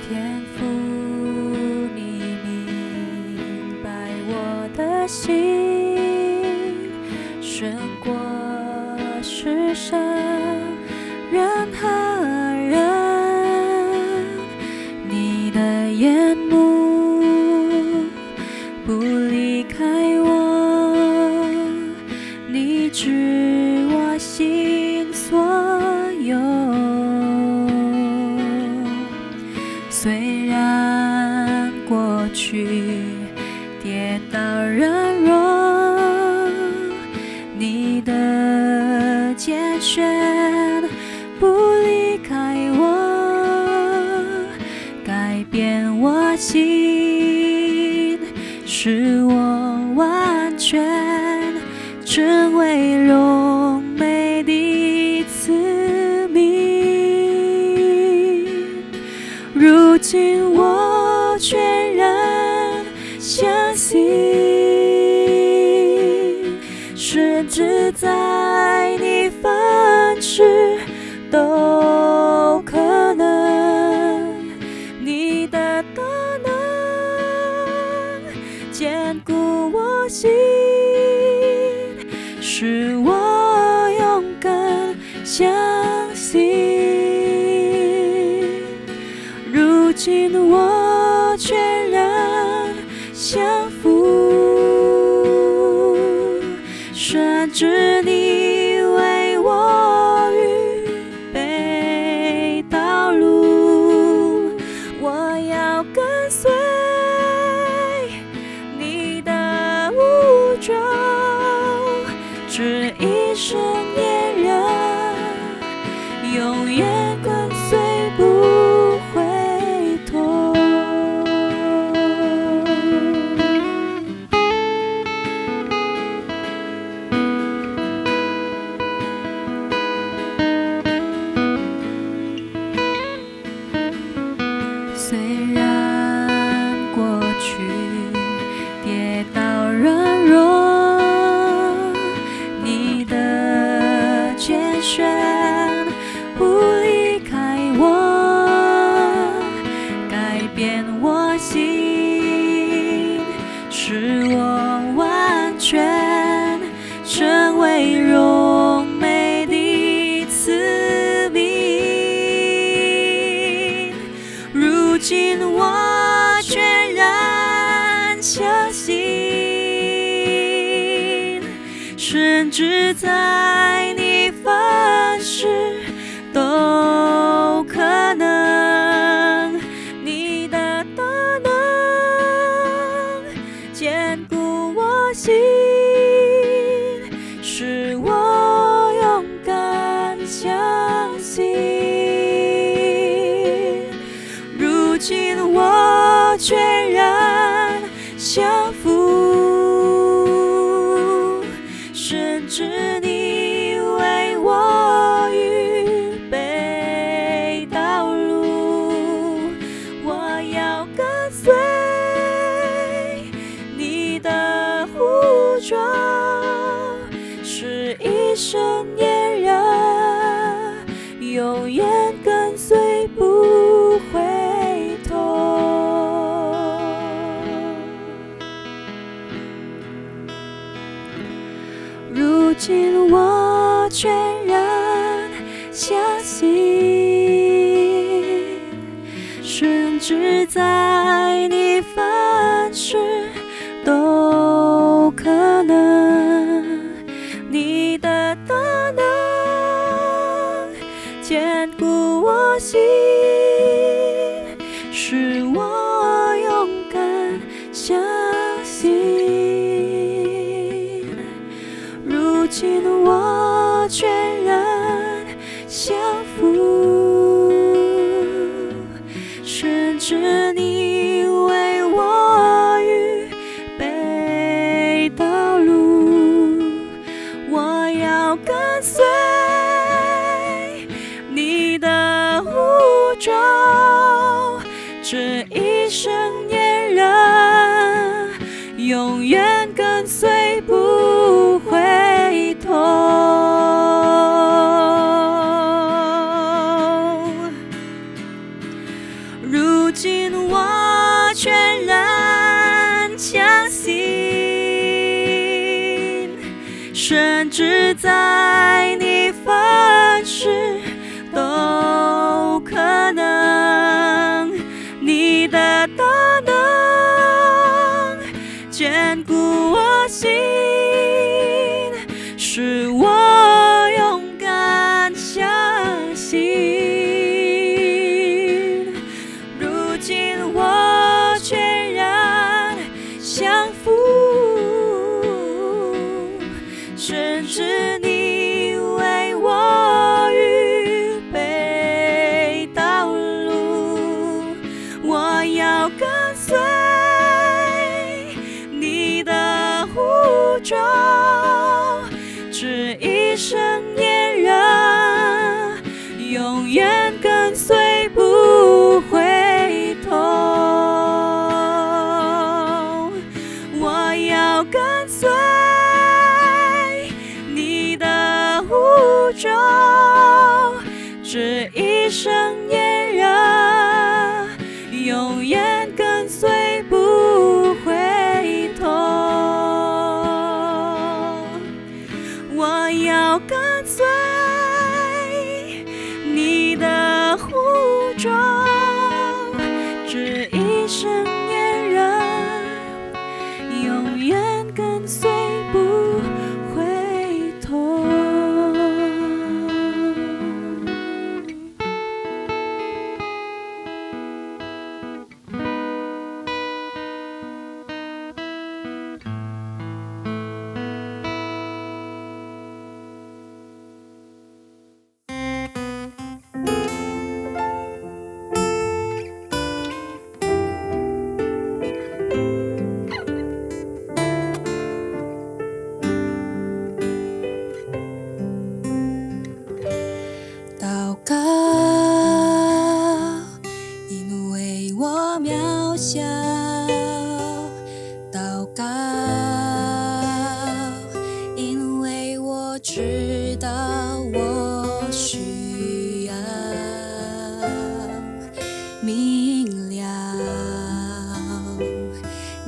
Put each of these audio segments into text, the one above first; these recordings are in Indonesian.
天父，你明白我的心，胜过世上任何人。你的眼目不离开我，你知我心所有。虽然过去跌倒软弱，你的拣选不离开我，改变我心，使我完全成为荣美的子民。如今我全然相信，甚至在你凡事都可能。你的大能坚固我心，使我勇敢相信。如今我全然降服，甚至你为我预备道路，我要跟随你的无咒，这一生恋人，永远跟随不回头。虽然过去跌倒软弱，你的拣选不离开我，改变我心，使我完全成为荣美的子民。如今我全然相信，甚至在你凡事都可能。你的大能坚固我心，使我勇敢相信。如今我全然降服，甚至你为我预备道路，我要跟随你的呼召，是一生恋人，永远跟随不回头。如今我全然相信，甚至在你凡事都可能。你的大能坚固我心，使我勇敢相信。如今我全然降服，甚至你为我预备道路，我要跟随你的呼召，这一生恋人，永远跟随不回头。如如今我全然相信，甚至在你凡事都可能，你的大能坚固我心，使我勇敢相信。如今我全然降服，甚至你为我预备道路，我要跟随你的呼召，只一生黏人，永远跟随不回头。我要跟随你的呼召，只一生黏人，永远跟随不回头。我要跟随你的呼召，只一生黏人，永远跟随不回头。祷告，因为我渺小；祷告，因为我知道我需要明了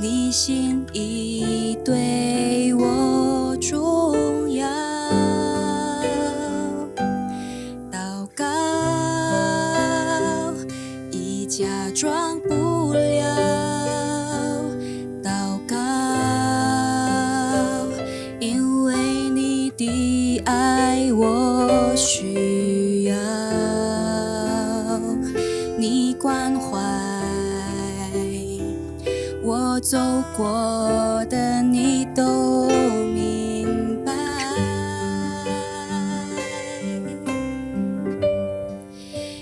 你心意对我重要。假装不了，祷告，因为你的爱我需要，你关怀我走过的，你都明白。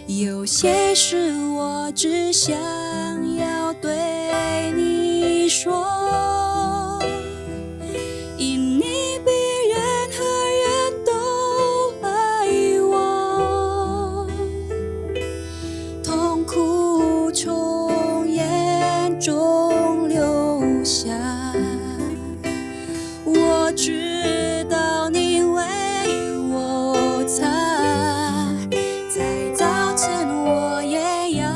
有些事我只想要对你说，因你比任何人都爱我，痛苦从眼中流下，我知道你为我擦，在早晨我也要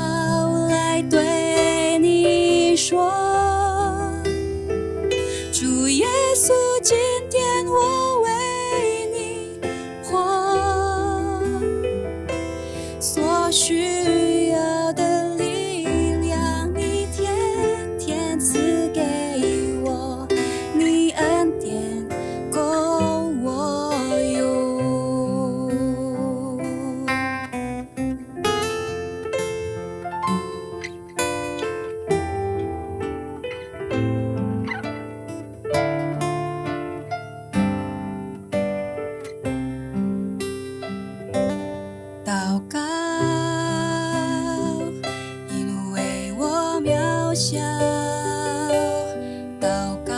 来对你说，主耶稣，今天我为你活，所需要的力量你天天赐给我，你恩典够我用。祷告，因为我渺小；祷告，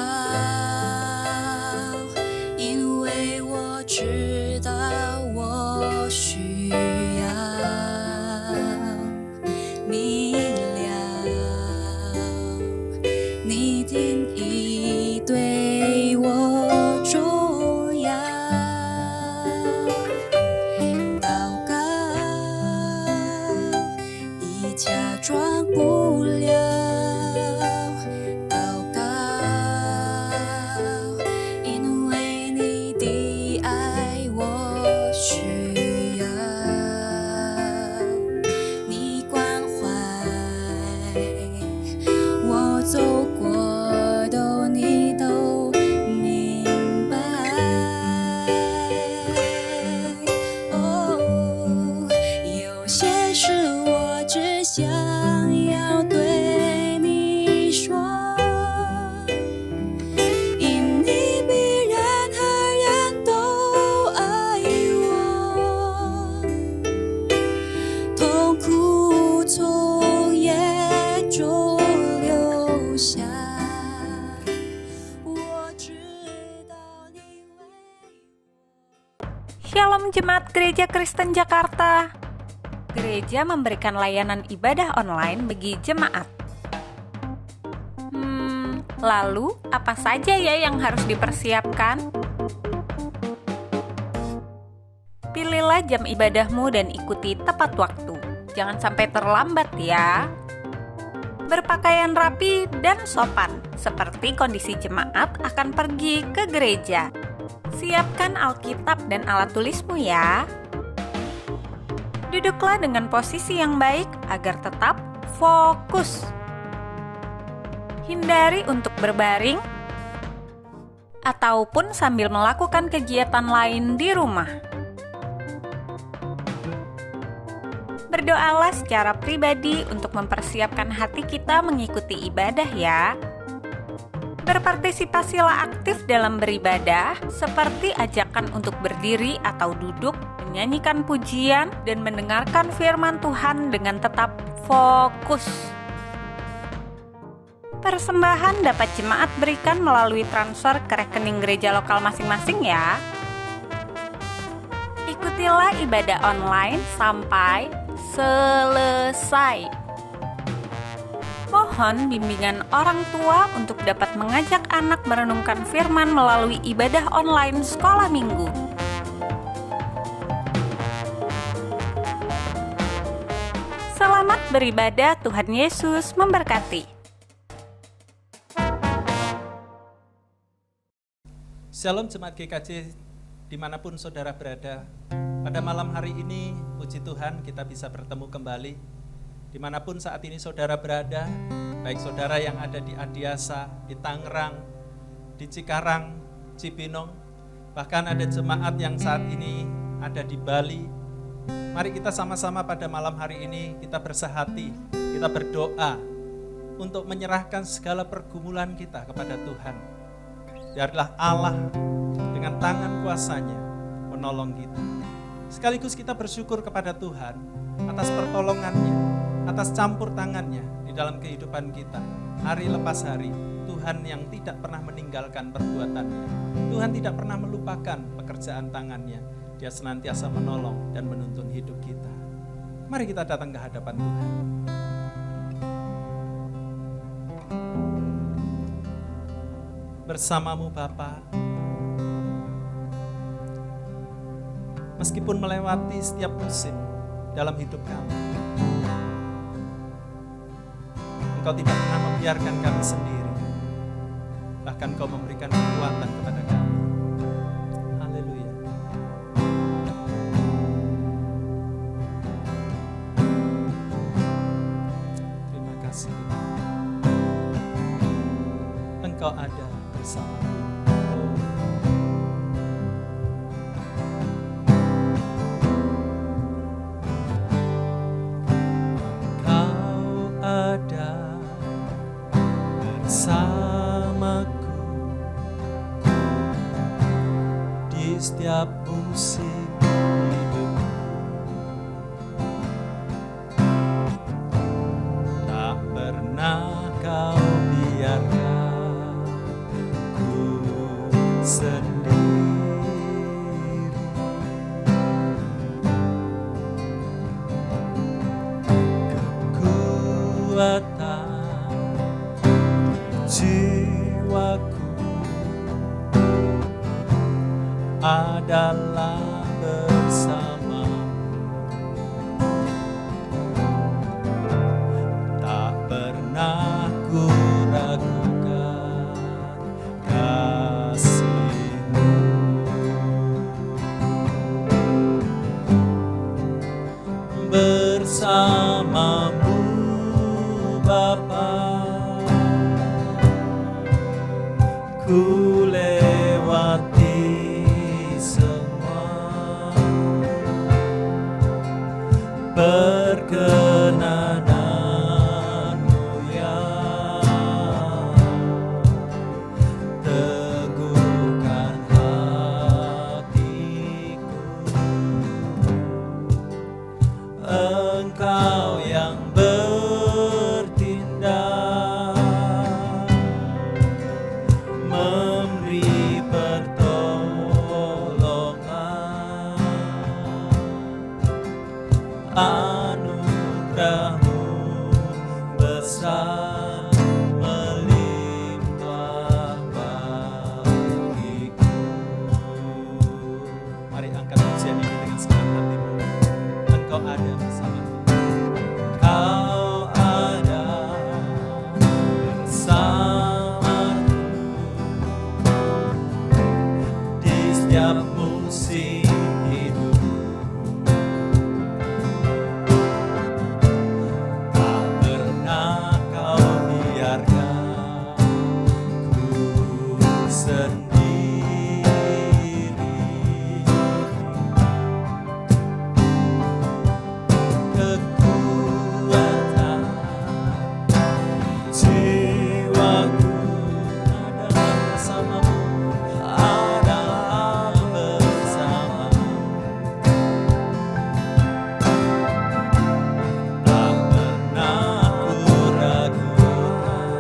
因为我知道我需要明了你的意对我重要。假装不我走过的你都明白。哦，有些事我只想要对你说，因你比任何人都爱我，痛苦从眼中流下，我知道你为我。 Shalom Jemaat Gereja Kristen Jakarta. Gereja memberikan layanan ibadah online bagi jemaat. Lalu apa saja ya yang harus dipersiapkan? Pilihlah jam ibadahmu dan ikuti tepat waktu. Jangan sampai terlambat ya. Berpakaian rapi dan sopan, seperti kondisi jemaat akan pergi ke gereja. Siapkan Alkitab dan alat tulismu ya. Duduklah dengan posisi yang baik agar tetap fokus. Hindari untuk berbaring ataupun sambil melakukan kegiatan lain di rumah. Berdoalah secara pribadi untuk mempersiapkan hati kita mengikuti ibadah ya. Berpartisipasilah aktif dalam beribadah, seperti ajakan untuk berdiri atau duduk, menyanyikan pujian, dan mendengarkan firman Tuhan dengan tetap fokus. Persembahan dapat jemaat berikan melalui transfer ke rekening gereja lokal masing-masing ya. Ikutilah ibadah online sampai selesai. Mohon bimbingan orang tua untuk dapat mengajak anak merenungkan firman melalui ibadah online sekolah minggu. Selamat beribadah, Tuhan Yesus memberkati. Shalom Jemaat GKJ dimanapun saudara berada. Pada malam hari ini, puji Tuhan kita bisa bertemu kembali. Dimanapun saat ini saudara berada, baik saudara yang ada di Adiasa, di Tangerang, di Cikarang, Cibinong, bahkan ada jemaat yang saat ini ada di Bali. Mari kita sama-sama pada malam hari ini kita bersehati, kita berdoa untuk menyerahkan segala pergumulan kita kepada Tuhan. Biarlah Allah dengan tangan kuasa-Nya menolong kita. Sekaligus kita bersyukur kepada Tuhan atas pertolongan-Nya, atas campur tangan-Nya di dalam kehidupan kita. Hari lepas hari, Tuhan yang tidak pernah meninggalkan perbuatan-Nya. Tuhan tidak pernah melupakan pekerjaan tangan-Nya. Dia senantiasa menolong dan menuntun hidup kita. Mari kita datang ke hadapan Tuhan. Bersamamu Bapa, meskipun melewati setiap musim dalam hidup kami, Engkau tidak pernah membiarkan kami sendiri. Bahkan Kau memberikan kekuatan kepada kami. Haleluya. Terima kasih. Engkau ada bersamaku. Setiap musim hidupku, tak pernah Kau biarkan ku sendiri. Kekuatan jiwaku adalah bersamamu, tak pernah ku ragukan kasih-Mu. Bersamamu Bapa, ku lewati semua, perkenananmu ya teguhkan hatiku. Engkau yang bertindak, memberi pertolongan, anugerahmu besar melimpah bagiku. Mari angkat pujian ini dengan segenap hatimu. Engkau ada bersamaku. Kau ada bersamaku di setiap musim hidup. Tak pernah kau biarkan ku sendiri. Kekuatan jiwaku adalah bersamamu, adalah bersamamu. Tak pernah ku ragukan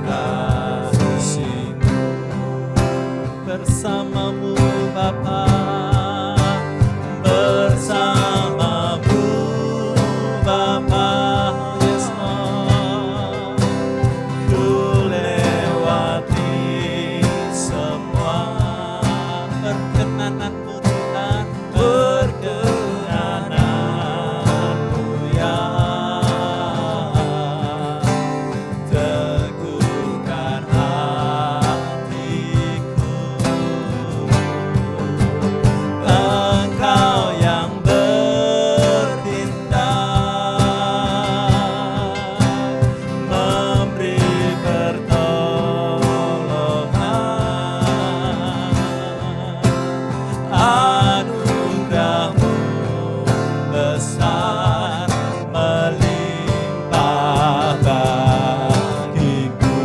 kasih-Mu, bersamamu Bapa, bersamamu Bapa. Yes Lord, ku lewati semua, perkenananmu Tuhan, perkenananmu ya teguhkan hatiku. Engkau yang bertindak, memberi pertolongan, anugerahmu besar melimpah bagiku.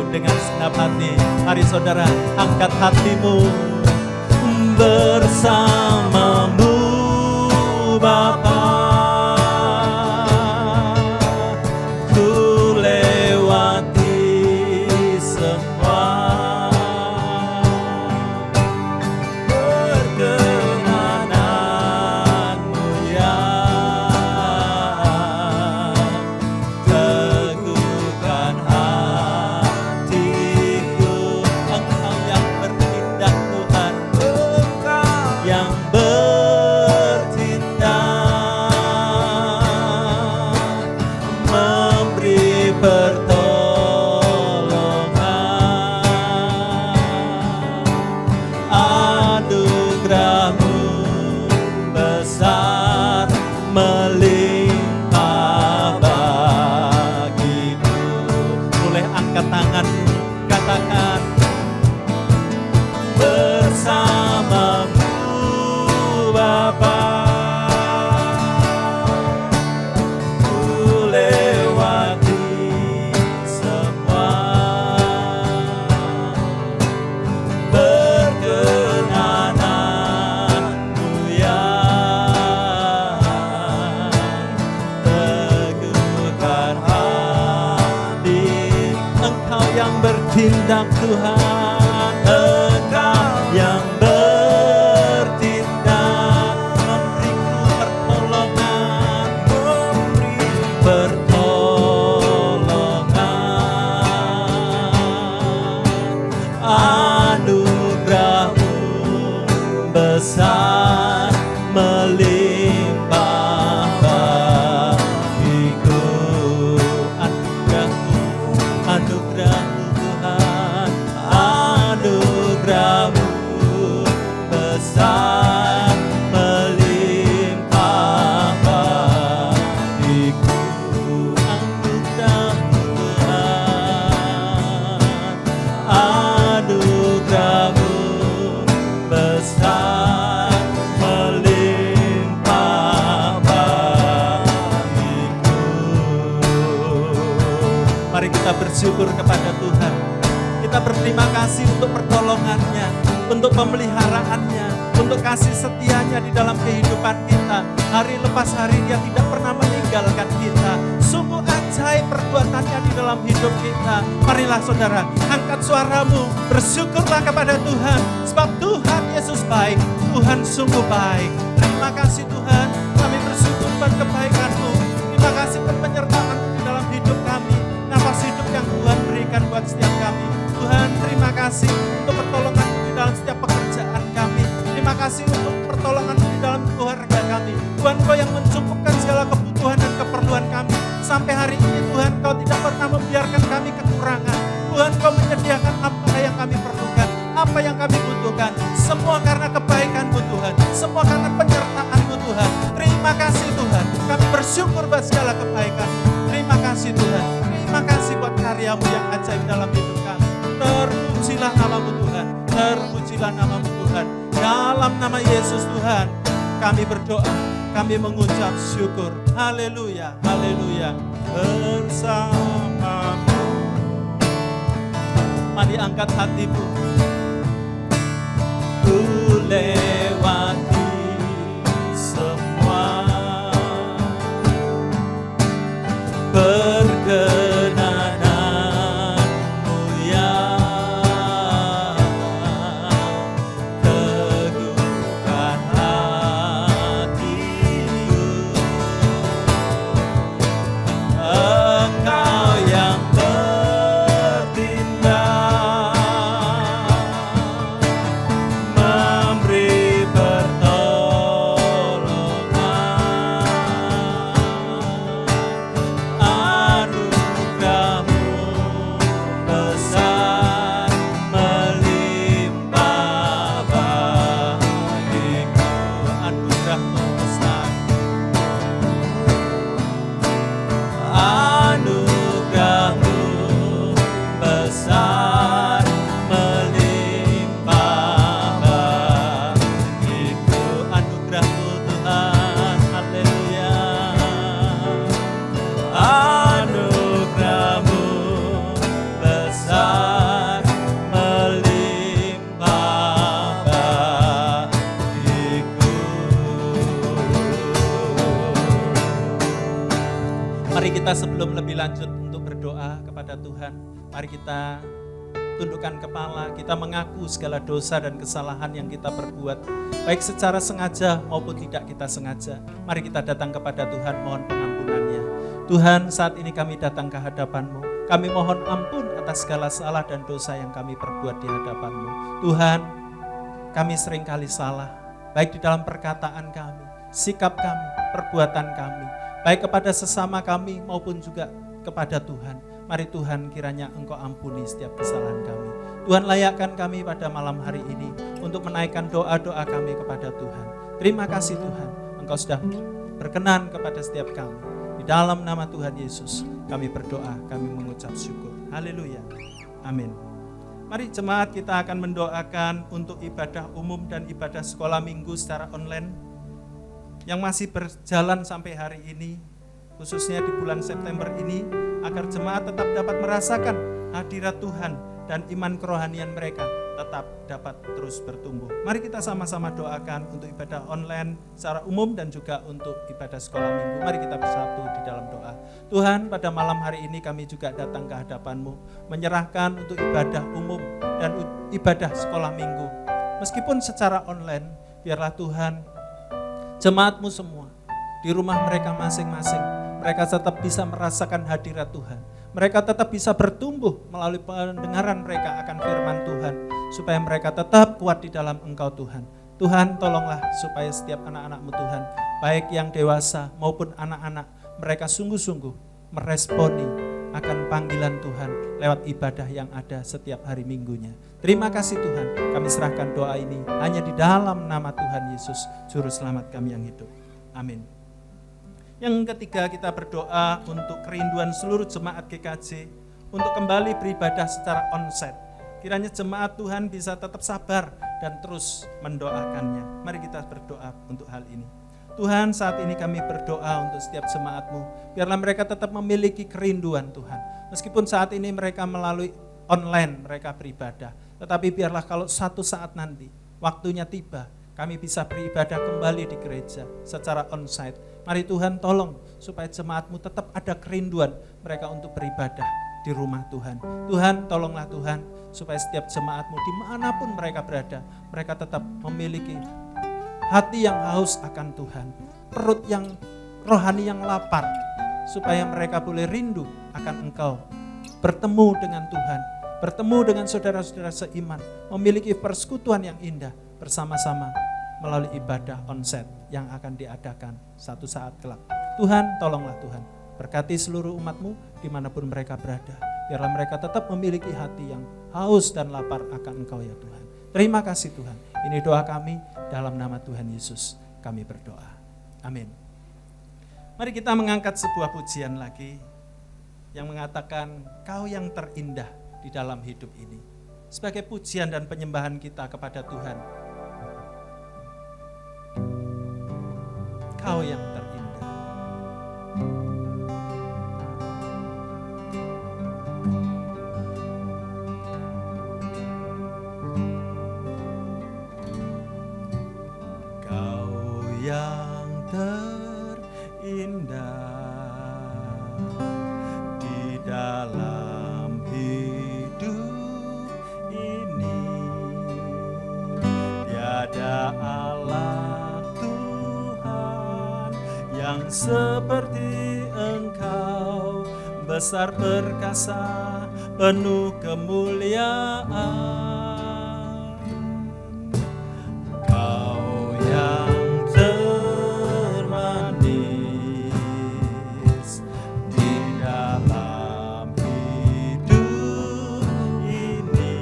Dengan segenap hati, mari saudara angkat hatimu. Bersamamu Bapa, ku lewati semua, perkenananmu ya teguhkan hatiku. Engkau yang bertindak Tuhan, yang bertindak, memberi pertolongan, anugerahmu besar melimpah bagiku. Boleh angkat tanganmu, katakan bersamamu Bapa, ku lewati semua, perkenananmu ya teguhkan hati. Engkau yang bertindak Tuhan, Engkau yang bertindak, memberiku pertolongan, memberi pertolongan, anugerahmu besar melimpah bagiku. Anugerahmu, anugerahmu Tuhan, anugerahmu Mari kita bersyukur kepada Tuhan. Kita berterima kasih untuk pertolongannya, untuk pemeliharaannya, untuk kasih setianya di dalam kehidupan kita. Hari lepas hari Dia tidak pernah meninggalkan kita. Sungguh ajaib perbuatannya di dalam hidup kita. Marilah saudara, angkat suaramu, bersyukurlah kepada Tuhan. Sebab Tuhan Yesus baik, Tuhan sungguh baik. Terima kasih Tuhan, kami bersyukur buat kebaikan-Mu. Terima kasih buat penyertaan-Mu di dalam hidup kami. Nafas hidup yang Tuhan berikan buat setiap kami. Tuhan, terima kasih untuk pertolongan-Mu di dalam setiap pekerjaan kami. Terima kasih untuk pertolongan-Mu di dalam keluarga kami. Tuhan, Kau yang mencukupkan segala kebutuhan dan keperluan kami. Sampai hari ini Tuhan, Kau tidak pernah membiarkan kami kekurangan. Tuhan, Kau menyediakan apa yang kami perlukan, apa yang kami butuhkan. Semua karena kebaikan-Mu Tuhan, semua karena penyertaan-Mu Tuhan. Terima kasih Tuhan, kami bersyukur buat segala kebaikan-Mu. Terima kasih Tuhan, terima kasih buat karya-Mu yang ajaib dalam hidup kami. Terpujilah nama-Mu Tuhan, terpujilah nama-Mu Tuhan. Dalam nama Yesus Tuhan, kami berdoa, kami mengucap syukur. Haleluya, haleluya. Bersamamu. Mari angkat hatimu. Ku lewati semua perkenananmu yang teguhkan hatiku. Engkau yang bertindak memberi kita sebelum lebih lanjut untuk berdoa kepada Tuhan, mari kita tundukkan kepala, kita mengaku segala dosa dan kesalahan yang kita perbuat, baik secara sengaja maupun tidak kita sengaja. Mari kita datang kepada Tuhan, mohon pengampunannya. Tuhan, saat ini kami datang ke hadapan-Mu. Kami mohon ampun atas segala salah dan dosa yang kami perbuat di hadapan-Mu. Tuhan, kami seringkali salah, baik di dalam perkataan kami, sikap kami, perbuatan kami, baik kepada sesama kami maupun juga kepada Tuhan. Mari Tuhan, kiranya Engkau ampuni setiap kesalahan kami. Tuhan, layakkan kami pada malam hari ini untuk menaikkan doa-doa kami kepada Tuhan. Terima kasih Tuhan, Engkau sudah berkenan kepada setiap kami. Di dalam nama Tuhan Yesus kami berdoa, kami mengucap syukur. Haleluya, amin. Mari jemaat, kita akan mendoakan untuk ibadah umum dan ibadah sekolah minggu secara online yang masih berjalan sampai hari ini, khususnya di bulan September ini, agar jemaat tetap dapat merasakan hadirat Tuhan dan iman kerohanian mereka tetap dapat terus bertumbuh. Mari kita sama-sama doakan untuk ibadah online secara umum dan juga untuk ibadah sekolah minggu. Mari kita bersatu di dalam doa. Tuhan, pada malam hari ini kami juga datang ke hadapan-Mu, menyerahkan untuk ibadah umum dan ibadah sekolah minggu. Meskipun secara online, biarlah Tuhan, jemaat-Mu semua di rumah mereka masing-masing, mereka tetap bisa merasakan hadirat Tuhan. Mereka tetap bisa bertumbuh melalui pendengaran mereka akan firman Tuhan, supaya mereka tetap kuat di dalam Engkau Tuhan. Tuhan, tolonglah supaya setiap anak-anak-Mu Tuhan, baik yang dewasa maupun anak-anak, mereka sungguh-sungguh meresponi akan panggilan Tuhan lewat ibadah yang ada setiap hari minggunya. Terima kasih Tuhan, kami serahkan doa ini hanya di dalam nama Tuhan Yesus, Juru Selamat kami yang hidup. Amin. Yang ketiga, kita berdoa untuk kerinduan seluruh jemaat GKJ untuk kembali beribadah secara onsite. Kiranya jemaat Tuhan bisa tetap sabar dan terus mendoakannya. Mari kita berdoa untuk hal ini. Tuhan, saat ini kami berdoa untuk setiap jemaat-Mu, biarlah mereka tetap memiliki kerinduan Tuhan Meskipun saat ini mereka melalui online mereka beribadah, tetapi biarlah kalau suatu saat nanti waktunya tiba, kami bisa beribadah kembali di gereja secara onsite. Mari Tuhan tolong supaya jemaat-Mu tetap ada kerinduan mereka untuk beribadah di rumah Tuhan. Tuhan tolonglah Tuhan supaya setiap jemaat-Mu dimanapun mereka berada, mereka tetap memiliki hati yang haus akan Tuhan, perut yang rohani yang lapar, supaya mereka boleh rindu akan Engkau, bertemu dengan Tuhan, bertemu dengan saudara-saudara seiman, memiliki persekutuan yang indah bersama-sama melalui ibadah onsite yang akan diadakan satu saat kelak. Tuhan, tolonglah Tuhan, berkati seluruh umat-Mu dimanapun mereka berada, biarlah mereka tetap memiliki hati yang haus dan lapar akan Engkau ya Tuhan. Terima kasih Tuhan, ini doa kami dalam nama Tuhan Yesus kami berdoa. Amin. Mari kita mengangkat sebuah pujian lagi yang mengatakan Kau yang terindah di dalam hidup ini, sebagai pujian dan penyembahan kita kepada Tuhan. Kau yang terindah. Kau yang terindah di dalam hidup ini, tiada Allah Tuhan yang seperti Engkau, besar perkasa, penuh kemuliaan. Kau yang termanis di dalam hidup ini,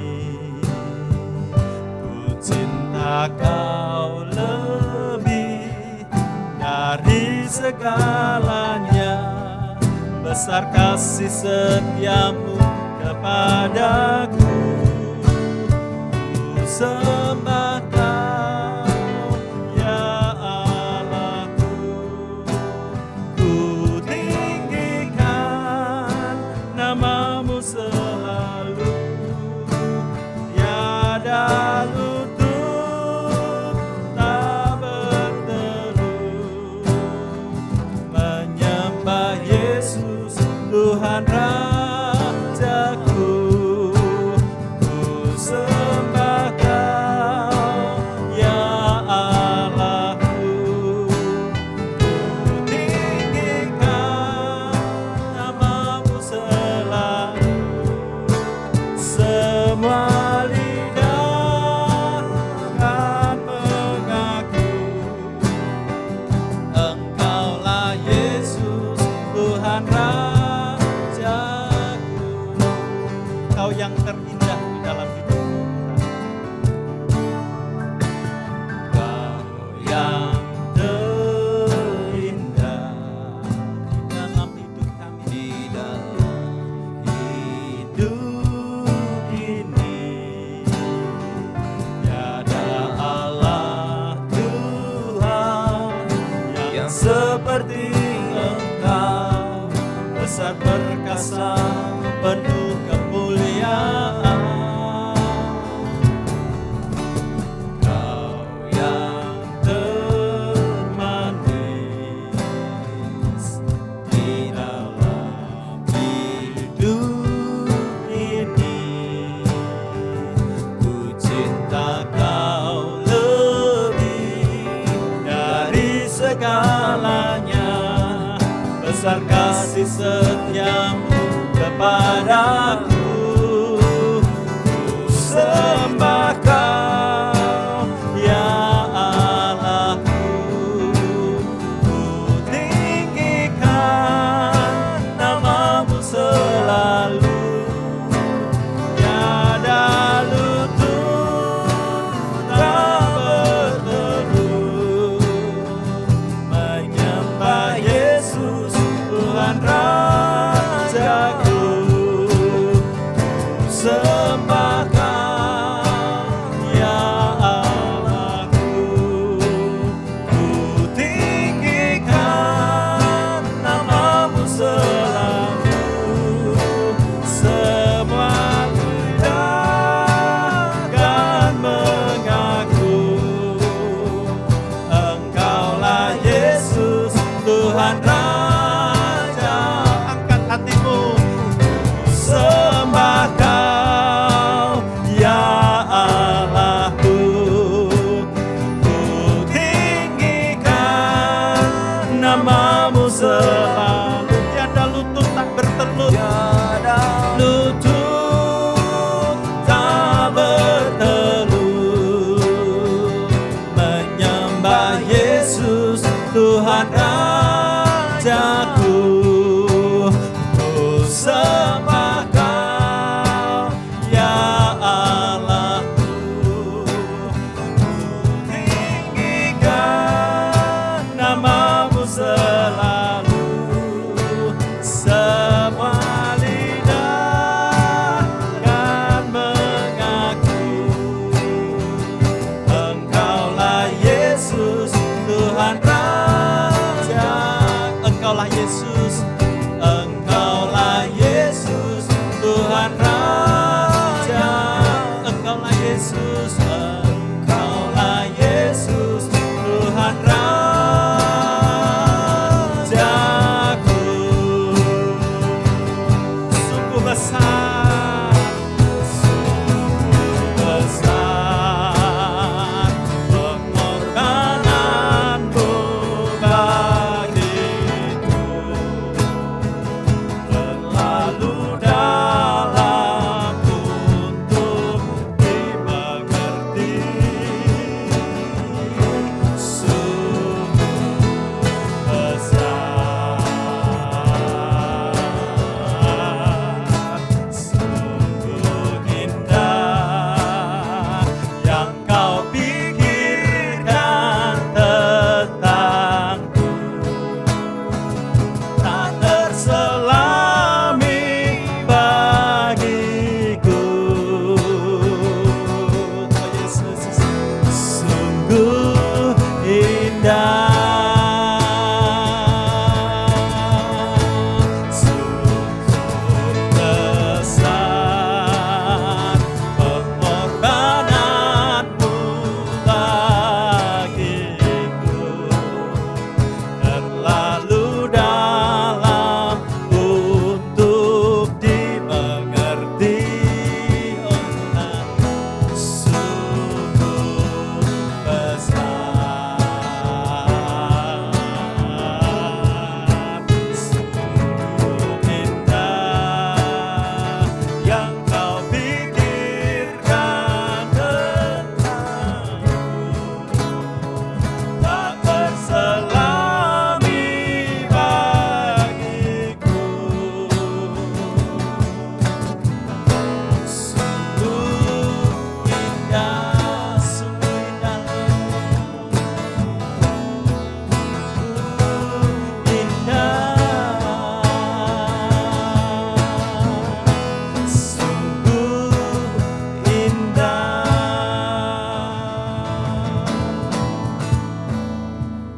ku cinta Kau lebih dari segalanya, besar kasih setiamu kepadaku. Ku sembah Kau ya Allahku, ku tinggikan nama-Mu selalu, tiada lutut tak berteru, menyembah Yesus Tuhan Rajaku. Ku sembah Kau ya Allahku, ku tinggikan nama-Mu selalu, semua lidah akan mengaku Engkaulah Yesus Tuhan Rajaku. Kau yang terindah di dalam hidupku, Kau yang terindah di dalam hidup kami, di dalam hidup ini, tiada Allah Tuhan yang seperti Engkau, besar perkasa, penuh kemuliaan. Kau yang termanis di dalam hidup ini, ku cinta Kau lebih dari segalanya, besar kasih setiamu kepadaku. Ku sembah Kau ya Allahku, ku tinggikan nama-Mu selalu, tiada lutut tak berteru, menyembah Yesus Tuhan Rajaku. Ku sembah Kau ya Allahku, ku tinggikan nama-Mu selalu,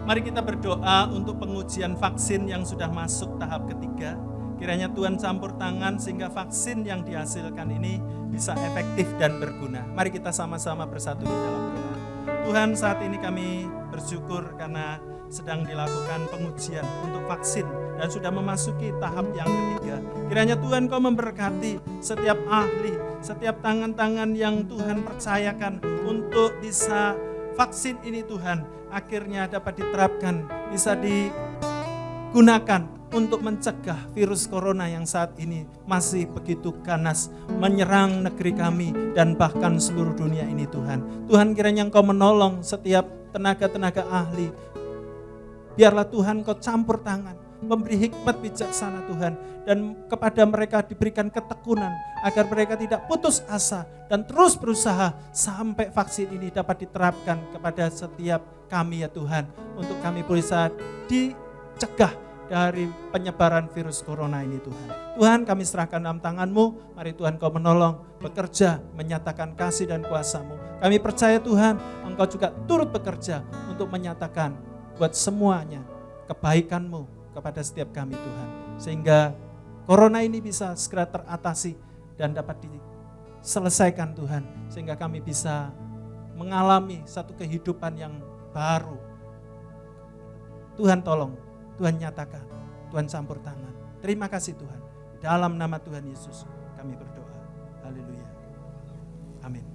Mari kita berdoa untuk pengujian vaksin yang sudah masuk tahap ketiga. Kiranya Tuhan campur tangan sehingga vaksin yang dihasilkan ini bisa efektif dan berguna. Mari kita sama-sama bersatu di dalam doa. Tuhan, saat ini kami bersyukur karena sedang dilakukan pengujian untuk vaksin dan sudah memasuki tahap yang ketiga. Kiranya Tuhan Kau memberkati setiap ahli, setiap tangan-tangan yang Tuhan percayakan untuk bisa vaksin ini Tuhan akhirnya dapat diterapkan, bisa digunakan untuk mencegah virus corona yang saat ini masih begitu ganas menyerang negeri kami dan bahkan seluruh dunia ini Tuhan. Tuhan, kiranya Engkau menolong setiap tenaga-tenaga ahli. Biarlah Tuhan Kau campur tangan, memberi hikmat bijaksana Tuhan, dan kepada mereka diberikan ketekunan agar mereka tidak putus asa dan terus berusaha sampai vaksin ini dapat diterapkan kepada setiap kami ya Tuhan, untuk kami bisa dicegah dari penyebaran virus corona ini Tuhan. Tuhan, kami serahkan dalam tangan-Mu, mari Tuhan Kau menolong, bekerja, menyatakan kasih dan kuasa-Mu. Kami percaya Tuhan, Engkau juga turut bekerja untuk menyatakan buat semuanya kebaikan-Mu kepada setiap kami Tuhan. Sehingga corona ini bisa segera teratasi dan dapat diselesaikan Tuhan. Sehingga kami bisa mengalami satu kehidupan yang baru. Tuhan tolong, Tuhan nyatakan, Tuhan campur tangan. Terima kasih Tuhan. Dalam nama Tuhan Yesus kami berdoa. Haleluya. Amin.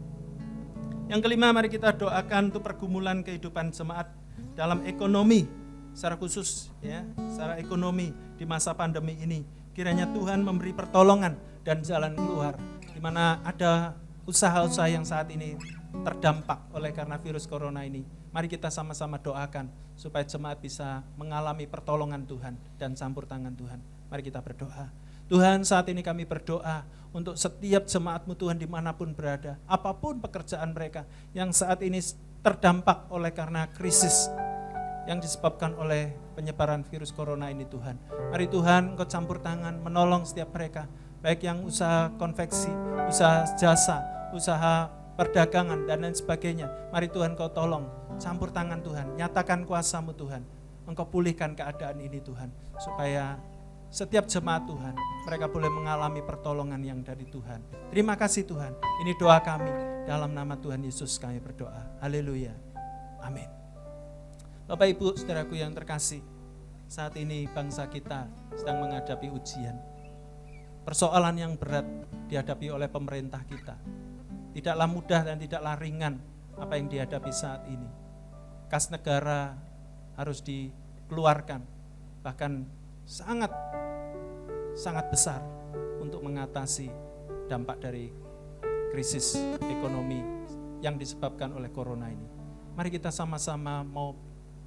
Yang kelima, mari kita doakan untuk pergumulan kehidupan jemaat dalam ekonomi, secara khusus ya, secara ekonomi di masa pandemi ini. Kiranya Tuhan memberi pertolongan dan jalan keluar di mana ada usaha-usaha yang saat ini terdampak oleh karena virus corona ini. Mari kita sama-sama doakan supaya jemaat bisa mengalami pertolongan Tuhan dan campur tangan Tuhan. Mari kita berdoa. Tuhan, saat ini kami berdoa untuk setiap jemaat-Mu Tuhan dimanapun berada, apapun pekerjaan mereka yang saat ini terdampak oleh karena krisis yang disebabkan oleh penyebaran virus corona ini Tuhan. Mari Tuhan Engkau campur tangan, menolong setiap mereka, baik yang usaha konveksi, usaha jasa, usaha perdagangan dan lain sebagainya. Mari Tuhan Kau tolong, campur tangan Tuhan, nyatakan kuasa-Mu Tuhan. Engkau pulihkan keadaan ini Tuhan, supaya setiap jemaat Tuhan, mereka boleh mengalami pertolongan yang dari Tuhan. Terima kasih Tuhan, ini doa kami, dalam nama Tuhan Yesus kami berdoa. Haleluya, amin. Bapak Ibu saudaraku yang terkasih, saat ini bangsa kita sedang menghadapi ujian. persoalan yang berat dihadapi oleh pemerintah kita. Tidaklah mudah dan tidaklah ringan apa yang dihadapi saat ini. Kas negara harus dikeluarkan, bahkan sangat besar untuk mengatasi dampak dari krisis ekonomi yang disebabkan oleh corona ini. Mari kita sama-sama mau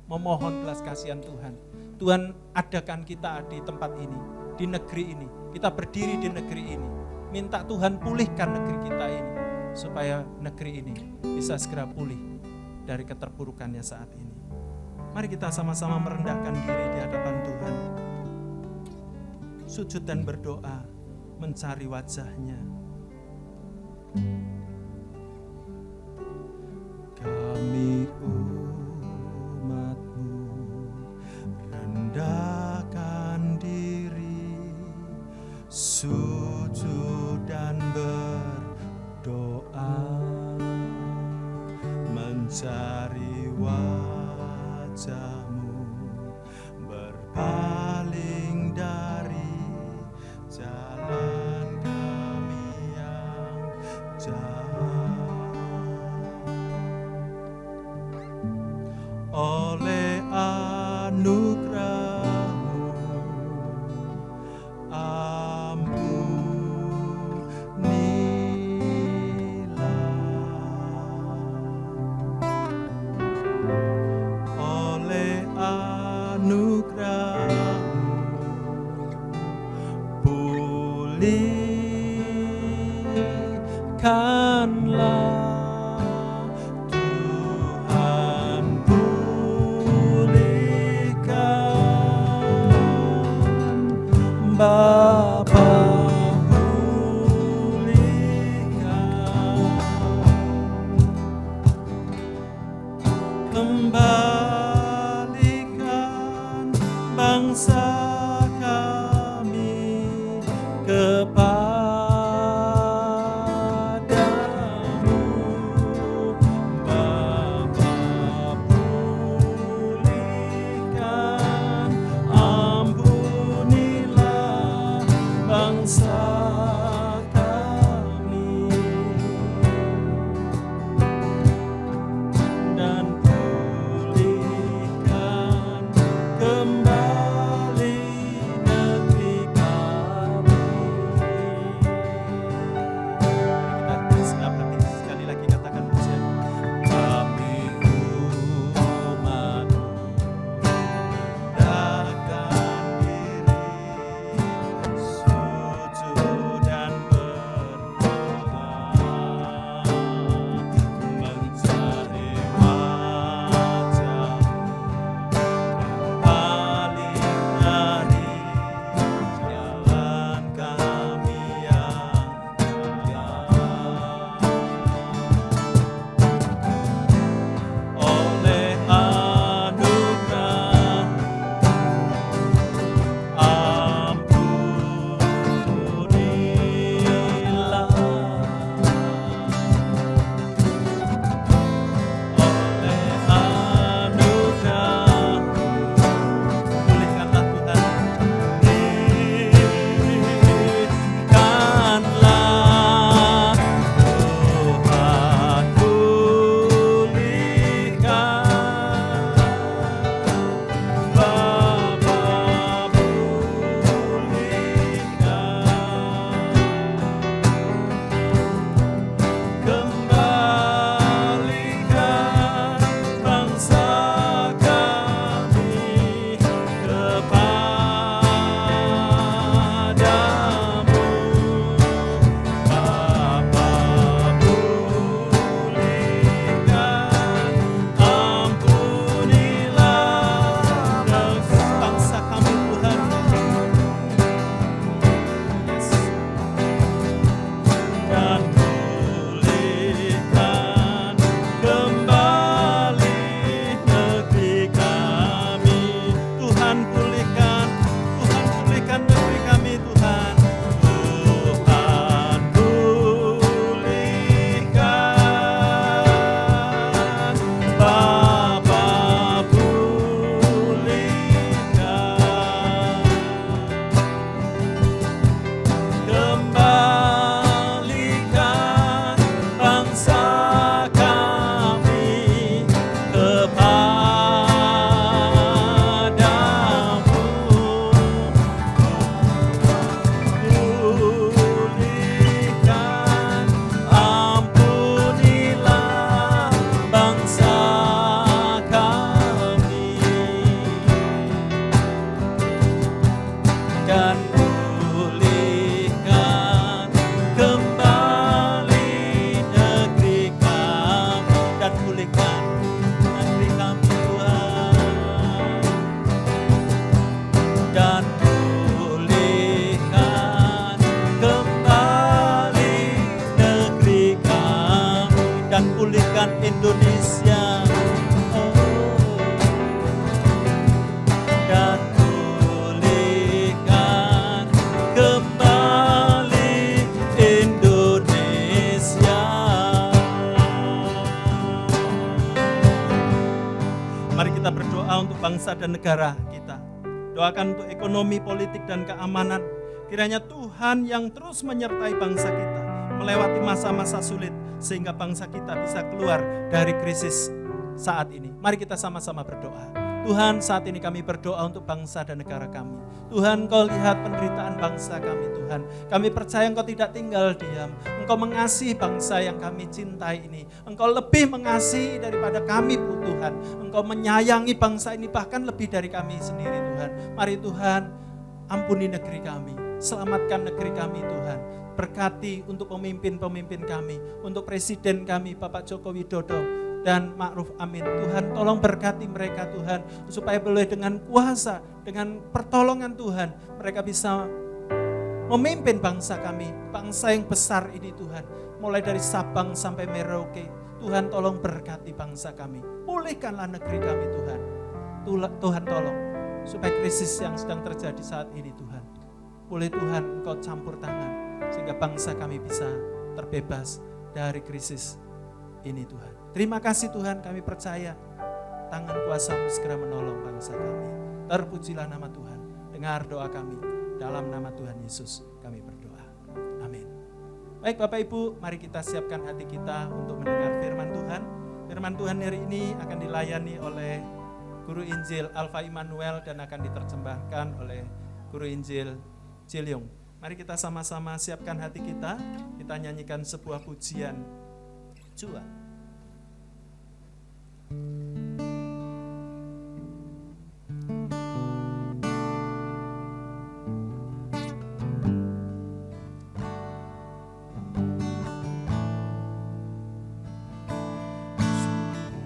memohon belas kasihan Tuhan. Tuhan adakan kita di tempat ini, di negeri ini. Kita berdiri di negeri ini. Minta Tuhan pulihkan negeri kita ini, supaya negeri ini bisa segera pulih dari keterpurukannya saat ini. Mari kita sama-sama merendahkan diri di hadapan Tuhan. Sujud dan berdoa, mencari wajah-Nya. Kami umat-Mu rendahkan diri, sujud dan berdoa, mencari wajah-Mu, berpaling dari jalan kami yang jahat. Oleh anugerah-Mu ampunilah. Oleh anugerah-Mu pulihkanlah. Bapa pulihkan, kembalikan bangsa kami kepadamu. bangsa dan negara kita. Doakan untuk ekonomi, politik, dan keamanan. Kiranya Tuhan yang terus menyertai bangsa kita melewati masa-masa sulit sehingga bangsa kita bisa keluar dari krisis saat ini. Mari kita sama-sama berdoa. Tuhan, saat ini kami berdoa untuk bangsa dan negara kami. Tuhan, Engkau lihat penderitaan bangsa kami, Tuhan. Kami percaya Engkau tidak tinggal diam. Engkau mengasihi bangsa yang kami cintai ini. Engkau lebih mengasihi daripada kami, Tuhan. Engkau menyayangi bangsa ini bahkan lebih dari kami sendiri, Tuhan. Mari Tuhan, ampuni negeri kami. Selamatkan negeri kami, Tuhan. Berkati untuk pemimpin-pemimpin kami, untuk presiden kami, Bapak Joko Widodo dan Ma'ruf Amin. Tuhan, tolong berkati mereka, Tuhan, supaya boleh dengan kuasa, dengan pertolongan Tuhan, mereka bisa memimpin bangsa kami, bangsa yang besar ini, Tuhan. Mulai dari Sabang sampai Merauke, Tuhan tolong berkati bangsa kami. Pulihkanlah negeri kami, Tuhan. Tuhan tolong, supaya krisis yang sedang terjadi saat ini, Tuhan. Boleh Tuhan Engkau campur tangan, sehingga bangsa kami bisa terbebas dari krisis ini, Tuhan. Terima kasih Tuhan, kami percaya tangan kuasa-Mu segera menolong bangsa kami. Terpujilah nama Tuhan. Dengar doa kami. Dalam nama Tuhan Yesus kami berdoa. Amin. Baik Bapak Ibu, mari kita siapkan hati kita untuk mendengar firman Tuhan. Firman Tuhan hari ini akan dilayani oleh Guru Injil Alfa Immanuel dan akan diterjemahkan oleh Guru Injil Ciliung. Mari kita sama-sama siapkan hati kita nyanyikan sebuah pujian Jua.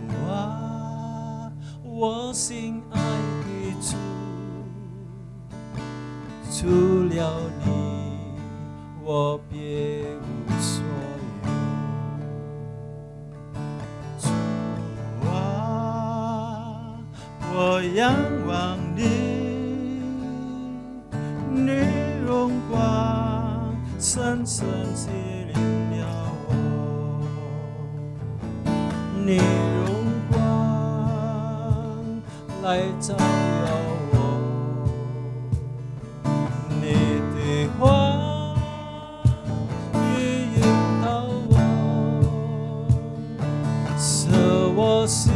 Jua, 我心爱的主，除了你，我别无所有。主啊，我仰望你，你荣光深深吸引了我，你荣光来照耀我，你的话语引导我，使我心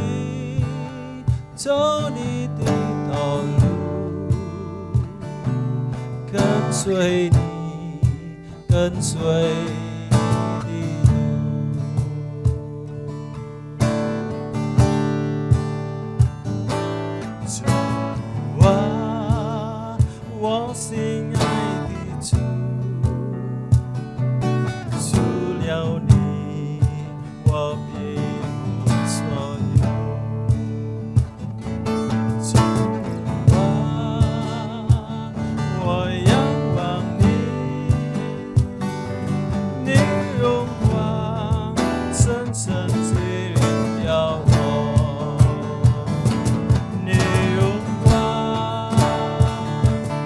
走你的道路，跟随你，跟随你的路。主啊，我心爱的主，除了你，我别无所有。主啊，我仰望你，你荣光深深吸引了我，你荣光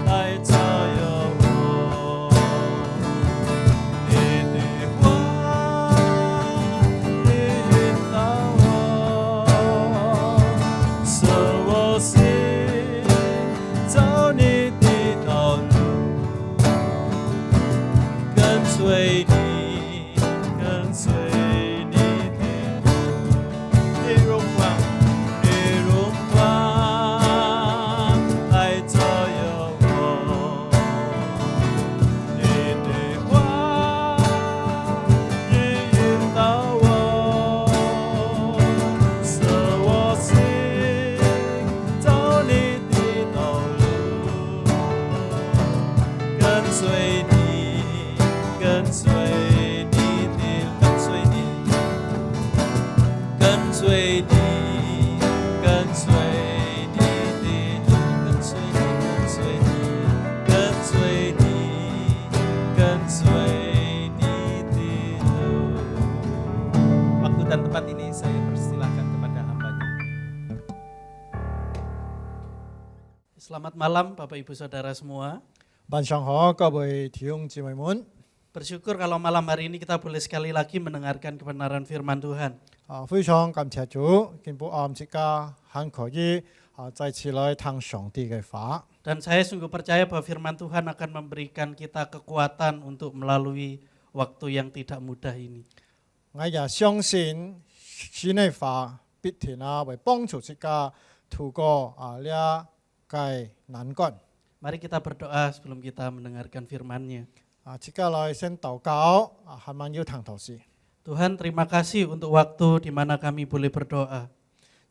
来照耀我，你的话语引导我，使我心走你的道路，跟随你，跟随你的路，你荣光，你荣光来照耀我，你的话语引导我，使我心走你的道路，跟随你，跟随你的，跟随你，跟随你，跟随你的路，跟随你，跟随你，跟随你，跟随你的路。Waktu dan tempat ini saya persilahkan kepada hambanya. Selamat malam Bapak Ibu Saudara semua. 晚上好，各位弟兄姊妹们， Bersyukur kalau malam hari ini kita boleh sekali lagi mendengarkan kebenaran firman Tuhan. 非常感謝主，見到我哋而家很可以再次來聽上帝嘅話。 Dan saya sungguh percaya bahwa firman Tuhan akan memberikan kita kekuatan untuk melalui waktu yang tidak mudah ini. 我也相信神嘅話必定會幫助大家度過呢個難關。 Mari kita berdoa sebelum kita mendengarkan firman-Nya. 大家來先禱告，係咪要聽禱詩？ Tuhan, terima kasih untuk waktu di mana kami boleh berdoa.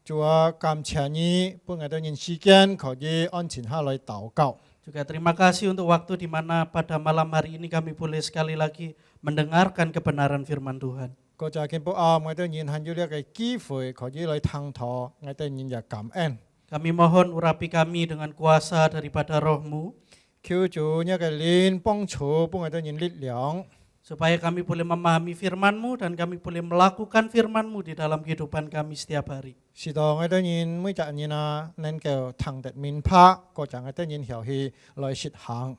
主啊，感謝你，俾我哋有時間可以安靜下來禱告。 Juga terima kasih untuk waktu di mana pada malam hari ini kami boleh sekali lagi mendengarkan kebenaran firman Tuhan. 嗰就見到我哋人係有呢個機會可以來聽禱，我哋人也感恩。 Kami mohon urapi kami dengan kuasa daripada roh-Mu, 求主呢個靈幫助，俾我哋人力量。 supaya kami boleh memahami firman-Mu dan kami boleh melakukan firman-Mu di dalam kehidupan kami setiap hari. 是到我哋人每隻人能夠聽得明白，嗰就我哋人曉去來實行。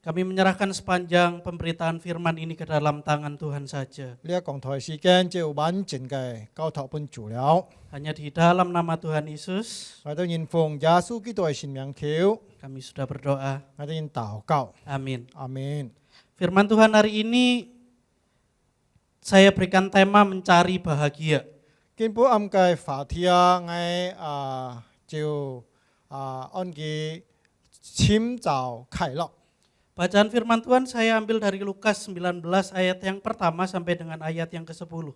Kami menyerahkan sepanjang pemberitaan firman ini ke dalam tangan Tuhan saja. 呢個講台時間就完整嘅交託本主了。 Hanya di dalam nama Tuhan Yesus, 我哋人奉耶穌基督嘅聖名求， kami sudah berdoa. 我哋人禱告， Amin. 阿門。 Firman Tuhan hari ini saya berikan tema mencari bahagia. 根本暗嘅話題我就按佢尋找快樂。 Bacaan firman Tuhan saya ambil dari Lukas 19 ayat yang pertama sampai dengan ayat yang ke-10.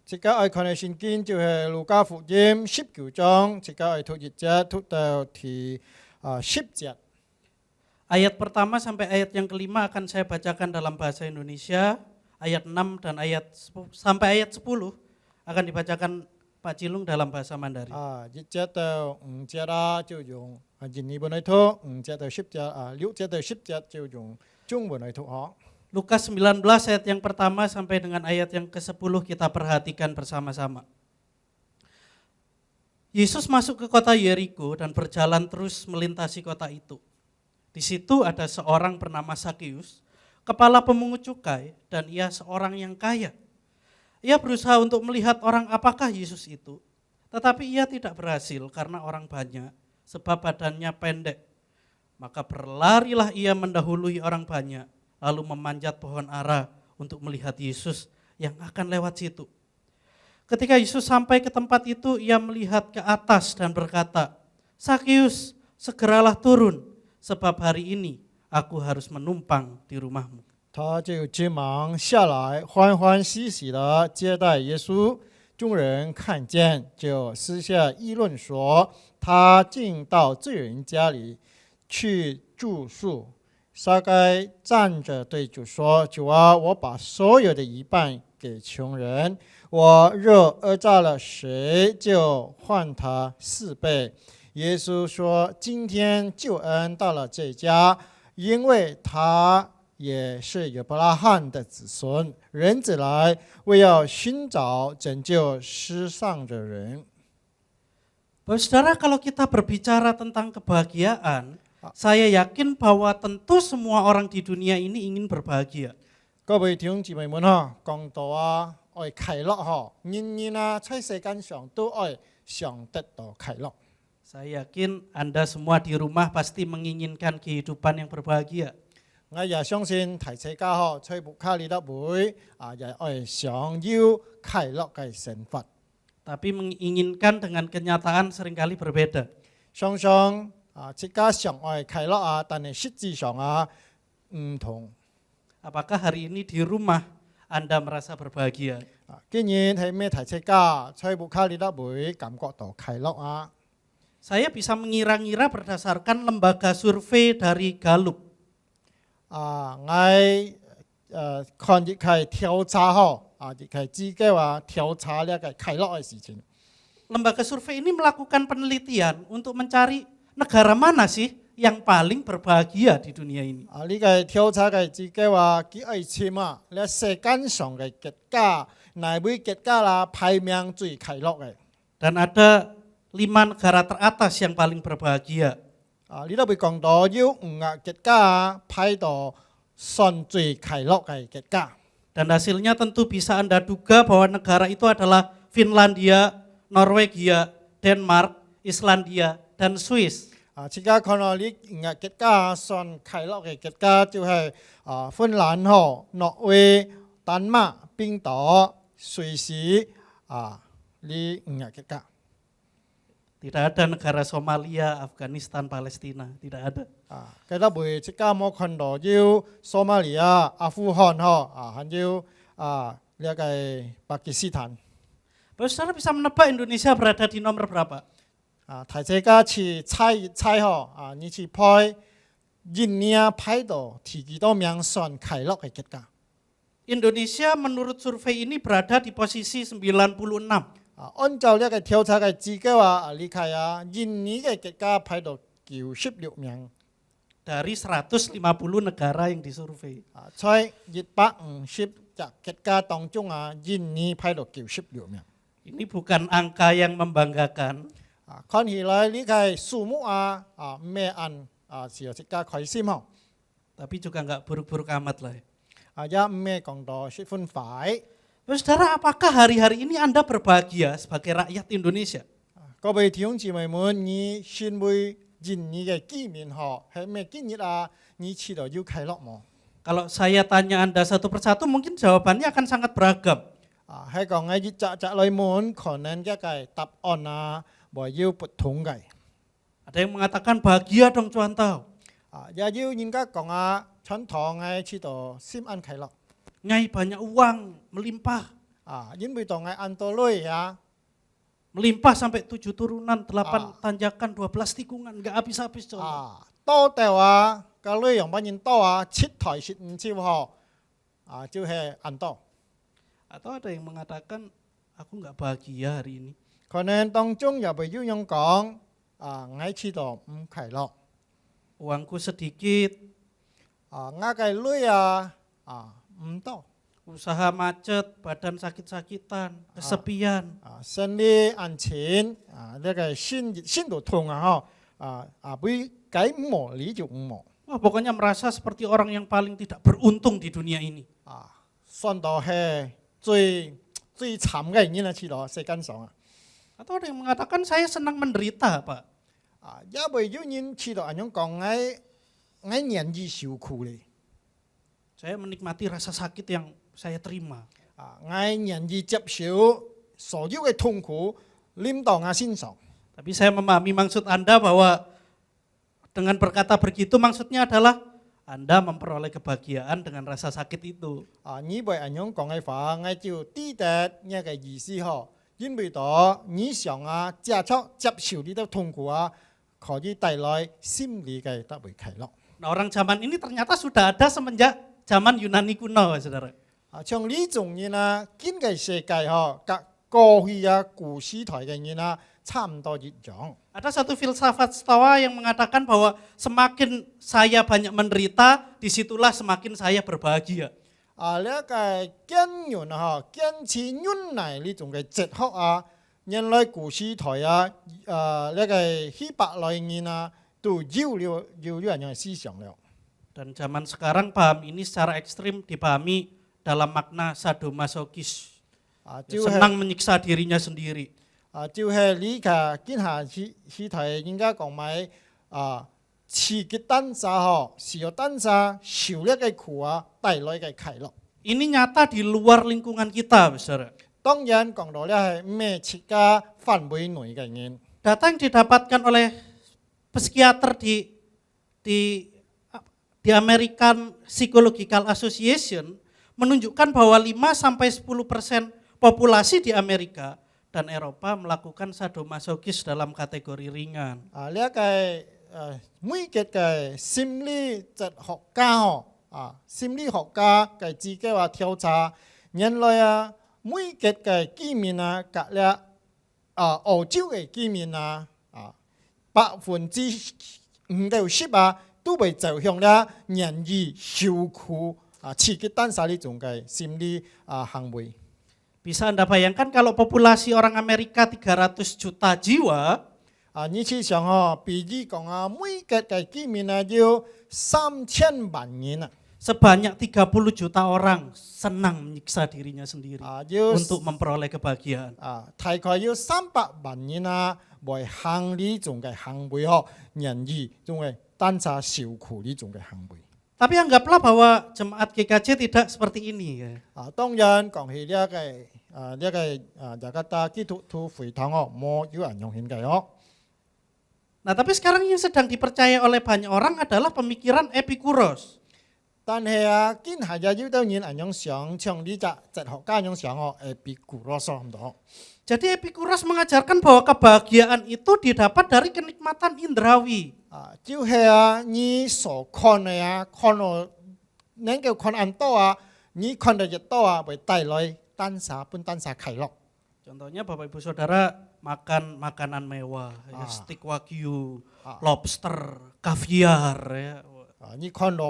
即個愛看嘅聖經就係路加福音19章，即個愛讀1節讀到第10節。 Ayat pertama sampai ayat yang kelima akan saya bacakan dalam bahasa Indonesia. Ayat 6 dan sampai ayat 10 akan dibacakan Pak Cilung dalam bahasa Mandarin. 1節到5節就用印尼文嚟讀，5節到10節6節到10節就用中文嚟讀嗬。 Lukas 19 ayat yang pertama sampai dengan ayat yang ke-10 kita perhatikan bersama-sama. Yesus masuk ke kota Yeriko dan berjalan terus melintasi kota itu. Di situ ada seorang bernama Sakeus, kepala pemungut cukai, dan ia seorang yang kaya. Ia berusaha untuk melihat orang apakah Yesus itu, tetapi ia tidak berhasil karena orang banyak, sebab badannya pendek. Maka berlarilah ia mendahului orang banyak, lalu memanjat pohon ara untuk melihat Yesus yang akan lewat situ. Ketika Yesus sampai ke tempat itu, ia melihat ke atas dan berkata, "Sakeus, segeralah turun, sebab hari ini aku harus menumpang di rumahmu." 他就急忙下來，歡歡喜喜地接待耶穌。眾人看見，就私下議論說，他進到罪人家裡去住宿。撒該站着對主說：“主啊，我把所有的一半給窮人，我若訛詐了誰，就還他4倍。”耶穌說：“今天救恩到了這家，因為他也是亞伯拉罕的子孫。人子來，為要尋找拯救世上的人。” Bapak Saudara, kalau kita berbicara tentang kebahagiaan, saya yakin bahwa tentu semua orang di dunia ini ingin berbahagia. 各位弟兄姊妹們講到愛快樂人人在世間上都愛想得到快樂。 Saya yakin Anda semua di rumah pasti menginginkan kehidupan yang berbahagia. 我也相信大家在屋企裏都會也愛想要快樂嘅生活。 Tapi menginginkan dengan kenyataan seringkali berbeda. 常常自家想愛快樂但係實際上唔同。 Apakah hari ini di rumah Anda merasa berbahagia? 既然係咩大家在屋企裏都會感覺到快樂 Saya bisa mengira-ngira berdasarkan lembaga survei dari Gallup. 我看亦係調查亦係自己調查呢個快樂嘅事情。 Lembaga survei ini melakukan penelitian untuk mencari negara mana sih yang paling berbahagia di dunia ini. 呢個調查嘅自己話幾愛簽呢世間上嘅結果，哪位結果排名最快樂嘅？ Dan ada 5 negara teratas yang paling berbahagia. 呢度會講到有5個結果排到算最快樂嘅結果。 Dan hasilnya tentu bisa Anda duga bahwa negara itu adalah Finlandia, Norwegia, Denmark, Islandia, dan Swiss. 而家看到你嘅國家算快樂嘅國家就係芬蘭、挪威、丹麥、冰島、瑞士呢5個國家。 Tidak ada negara Somalia, Afghanistan, Palestina, tidak ada. 佢哋即家冇看到要索馬利亞、阿富汗還有呢個巴基斯坦。 Bapak saudara bisa menebak Indonesia berada di nomor berapa? 大家去猜一猜你去拍印尼拍到第幾多名算快樂嘅國家？ Indonesia menurut survei ini berada di posisi 96. 按照呢個調查嘅資料你睇印尼嘅國家排到96名。 Dari 150 negara yang disurvei. 在150隻國家當中印尼排到96名。 Ini bukan angka yang membanggakan. 看起來呢個數目咩是有一個開心 Tapi juga nggak buruk-buruk amat lah. 也咩講到十分快。 Bapak saudara, apakah hari-hari ini Anda berbahagia sebagai rakyat Indonesia? 各位弟兄姊妹們，你身為印尼嘅居民係咩今日你知道要快樂嗎？ Kalau saya tanya Anda satu persatu, mungkin jawabannya akan sangat beragam. 係講一隻來問，可能一個答案會要不同嘅。 Ada yang mengatakan bahagia dong Cuantau. 也要人家講傳統嘅知道心安快樂。 Nyai banyak uang, melimpah. 因為當係按多類Melimpah sampai 7 turunan, 8 tanjakan, 12 tikungan, nggak habis-habis contoh. 多到個類用把人多7台15招就係按多。 Atau ada yang mengatakan, aku nggak bahagia hari ini. 可能當中又會有人講我知道唔快樂。 Uangku sedikit, 我嘅類唔多。 usaha macet, badan sakit-sakitan, kesepian. 生理安全呢個心都痛會改唔冇你就唔冇。 Wah, pokoknya merasa seperti orang yang paling tidak beruntung di dunia ini. 算到係最慘嘅人知道世間上。 Atau ada yang mengatakan saya senang menderita, Pak. 也會有人知道咁講我年紀受苦咧。 Saya menikmati rasa sakit yang saya terima. 我年紀接受所有嘅痛苦臨到我身上。 Tapi saya memahami maksud Anda bahwa dengan berkata begitu maksudnya adalah Anda memperoleh kebahagiaan dengan rasa sakit itu. 你為咁樣講嘅話，我就知道呢個意思因為到你想接受呢啲痛苦可以帶來心理嘅得會快樂。 Nah, orang zaman ini ternyata sudah ada semenjak zaman Yunani kuno, saudara. 像呢種人今個世界和過去古時代嘅人差唔多一樣。 Ada satu filsafat Stoa yang mengatakan bahwa semakin saya banyak menderita, disitulah semakin saya berbahagia. 呢個堅韌堅持忍耐呢種嘅哲學原來古時代呢個希伯來人都有了咁樣思想了。 Dan zaman sekarang paham ini secara ekstrim dipahami dalam makna sadomasokis. 就 Senang menyiksa dirinya sendiri. 就係呢個今下時代應該講埋刺激單殺是有單殺受呢個苦帶來嘅快樂。 Ini nyata di luar lingkungan kita, saudara. 當然講到呢係咩切家範圍內嘅人。 Data yang didapatkan oleh psikiater di American Psychological Association menunjukkan bahwa 5-10% populasi di Amerika dan Eropa melakukan sadomasokis dalam kategori ringan. 呢個每個嘅心理哲學家心理學家嘅自己調查，原來每個嘅居民隔了歐洲嘅居民50%都會走向了年紀受苦刺激單殺呢種嘅心理行為。 Bisa Anda bayangkan kalau populasi orang Amerika 300 juta jiwa, 你去想比喻講每個嘅居民要3000萬人 sebanyak 30 juta orang senang menyiksa dirinya sendiri 要 untuk memperoleh kebahagiaan. 大概要300萬人為行呢種嘅行為人意種嘅單差受苦呢種嘅行為。 Tapi anggaplah bahwa jemaat GKJ tidak seperti ini ya. 當然講起呢個Jakarta 基督徒會堂冇有人用現嘅 Nah, tapi sekarang yang sedang dipercaya oleh banyak orang adalah pemikiran Epikuros. 但係今下日要到人用想像呢隻哲學家用想比古羅所唔到。 Jadi Epikuros mengajarkan bahwa kebahagiaan itu didapat dari kenikmatan indrawi. 就係你所看嘅看到能夠看安多你看到越多會帶來單殺快樂。 Contohnya Bapak Ibu Saudara makan makanan mewah, ya, steak wagyu, lobster, caviar ya. 你看到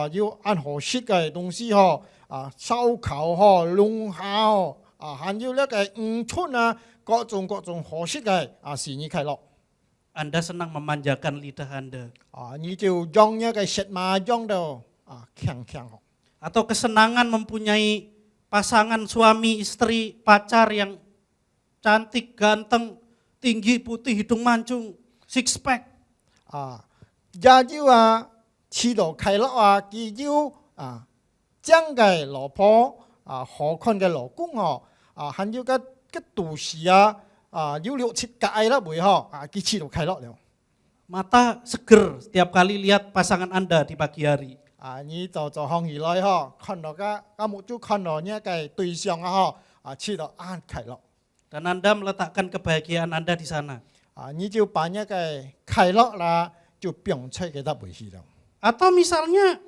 要按合適嘅東西燒烤龍蝦還有呢個五春各種合適嘅是你快樂。 Anda senang memanjakan lidah Anda. 你就用一個食物用到強。 Atau kesenangan mempunyai pasangan suami, istri, pacar yang cantik, ganteng, tinggi, putih, hidung mancung, six pack. 也要吃到快樂佢要將嘅老婆好看嘅老公還有個都市要6-7屆啦會佢吃到快樂了。 Mata seger setiap kali lihat pasangan Anda di pagi hari. 你就行而來看到個目睭看到呢個對象吃到快樂。 Dan Anda meletakkan kebahagiaan Anda di sana. 你就把呢個快樂啦就變出給他回去了。 Atau misalnya